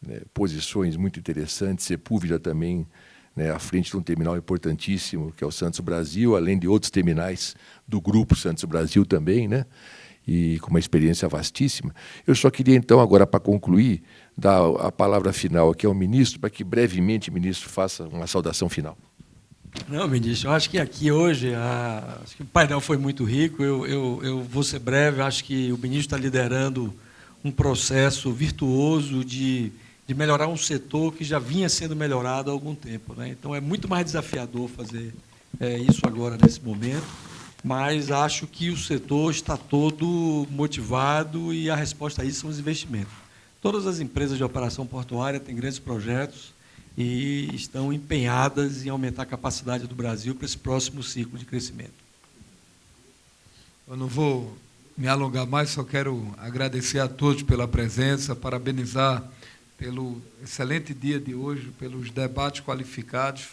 né, posições muito interessantes. Sepúlveda também, né, à frente de um terminal importantíssimo, que é o Santos Brasil, além de outros terminais do grupo Santos Brasil também, né? E com uma experiência vastíssima. Eu só queria, então, agora, para concluir, dar a palavra final aqui ao ministro, para que brevemente o ministro faça uma saudação final.
Não, ministro, eu acho que aqui hoje acho que o painel foi muito rico. Eu vou ser breve. Acho que o ministro está liderando um processo virtuoso de melhorar um setor que já vinha sendo melhorado há algum tempo, né? Então, é muito mais desafiador fazer isso agora, nesse momento, mas acho que o setor está todo motivado e a resposta a isso são os investimentos. Todas as empresas de operação portuária têm grandes projetos e estão empenhadas em aumentar a capacidade do Brasil para esse próximo ciclo de crescimento.
Eu não vou me alongar mais, só quero agradecer a todos pela presença, parabenizar pelo excelente dia de hoje, pelos debates qualificados.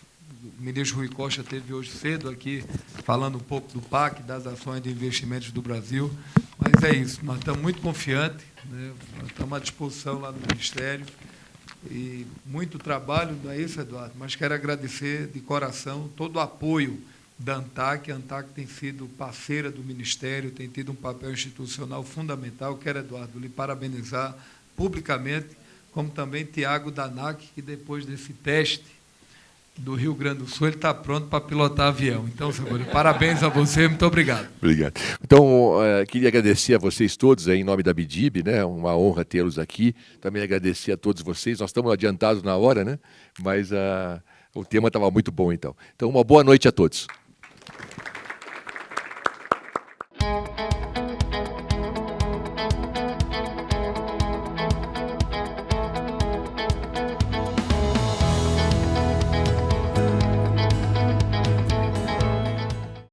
O ministro Rui Costa esteve hoje cedo aqui falando um pouco do PAC, das ações de investimentos do Brasil. Mas é isso, nós estamos muito confiantes, né? Nós estamos à disposição lá no Ministério. E muito trabalho, não é isso, Eduardo? Mas quero agradecer de coração todo o apoio da ANTAC. A ANTAC tem sido parceira do Ministério, tem tido um papel institucional fundamental. Quero, Eduardo, lhe parabenizar publicamente, como também Tiago Danac, que depois desse teste do Rio Grande do Sul, ele está pronto para pilotar avião. Então, senhor, parabéns a você, muito obrigado.
Obrigado. Então, queria agradecer a vocês todos, em nome da BDIB, né? Uma honra tê-los aqui. Também agradecer a todos vocês. Nós estamos adiantados na hora, né? Mas o tema estava muito bom, então. Então, uma boa noite a todos.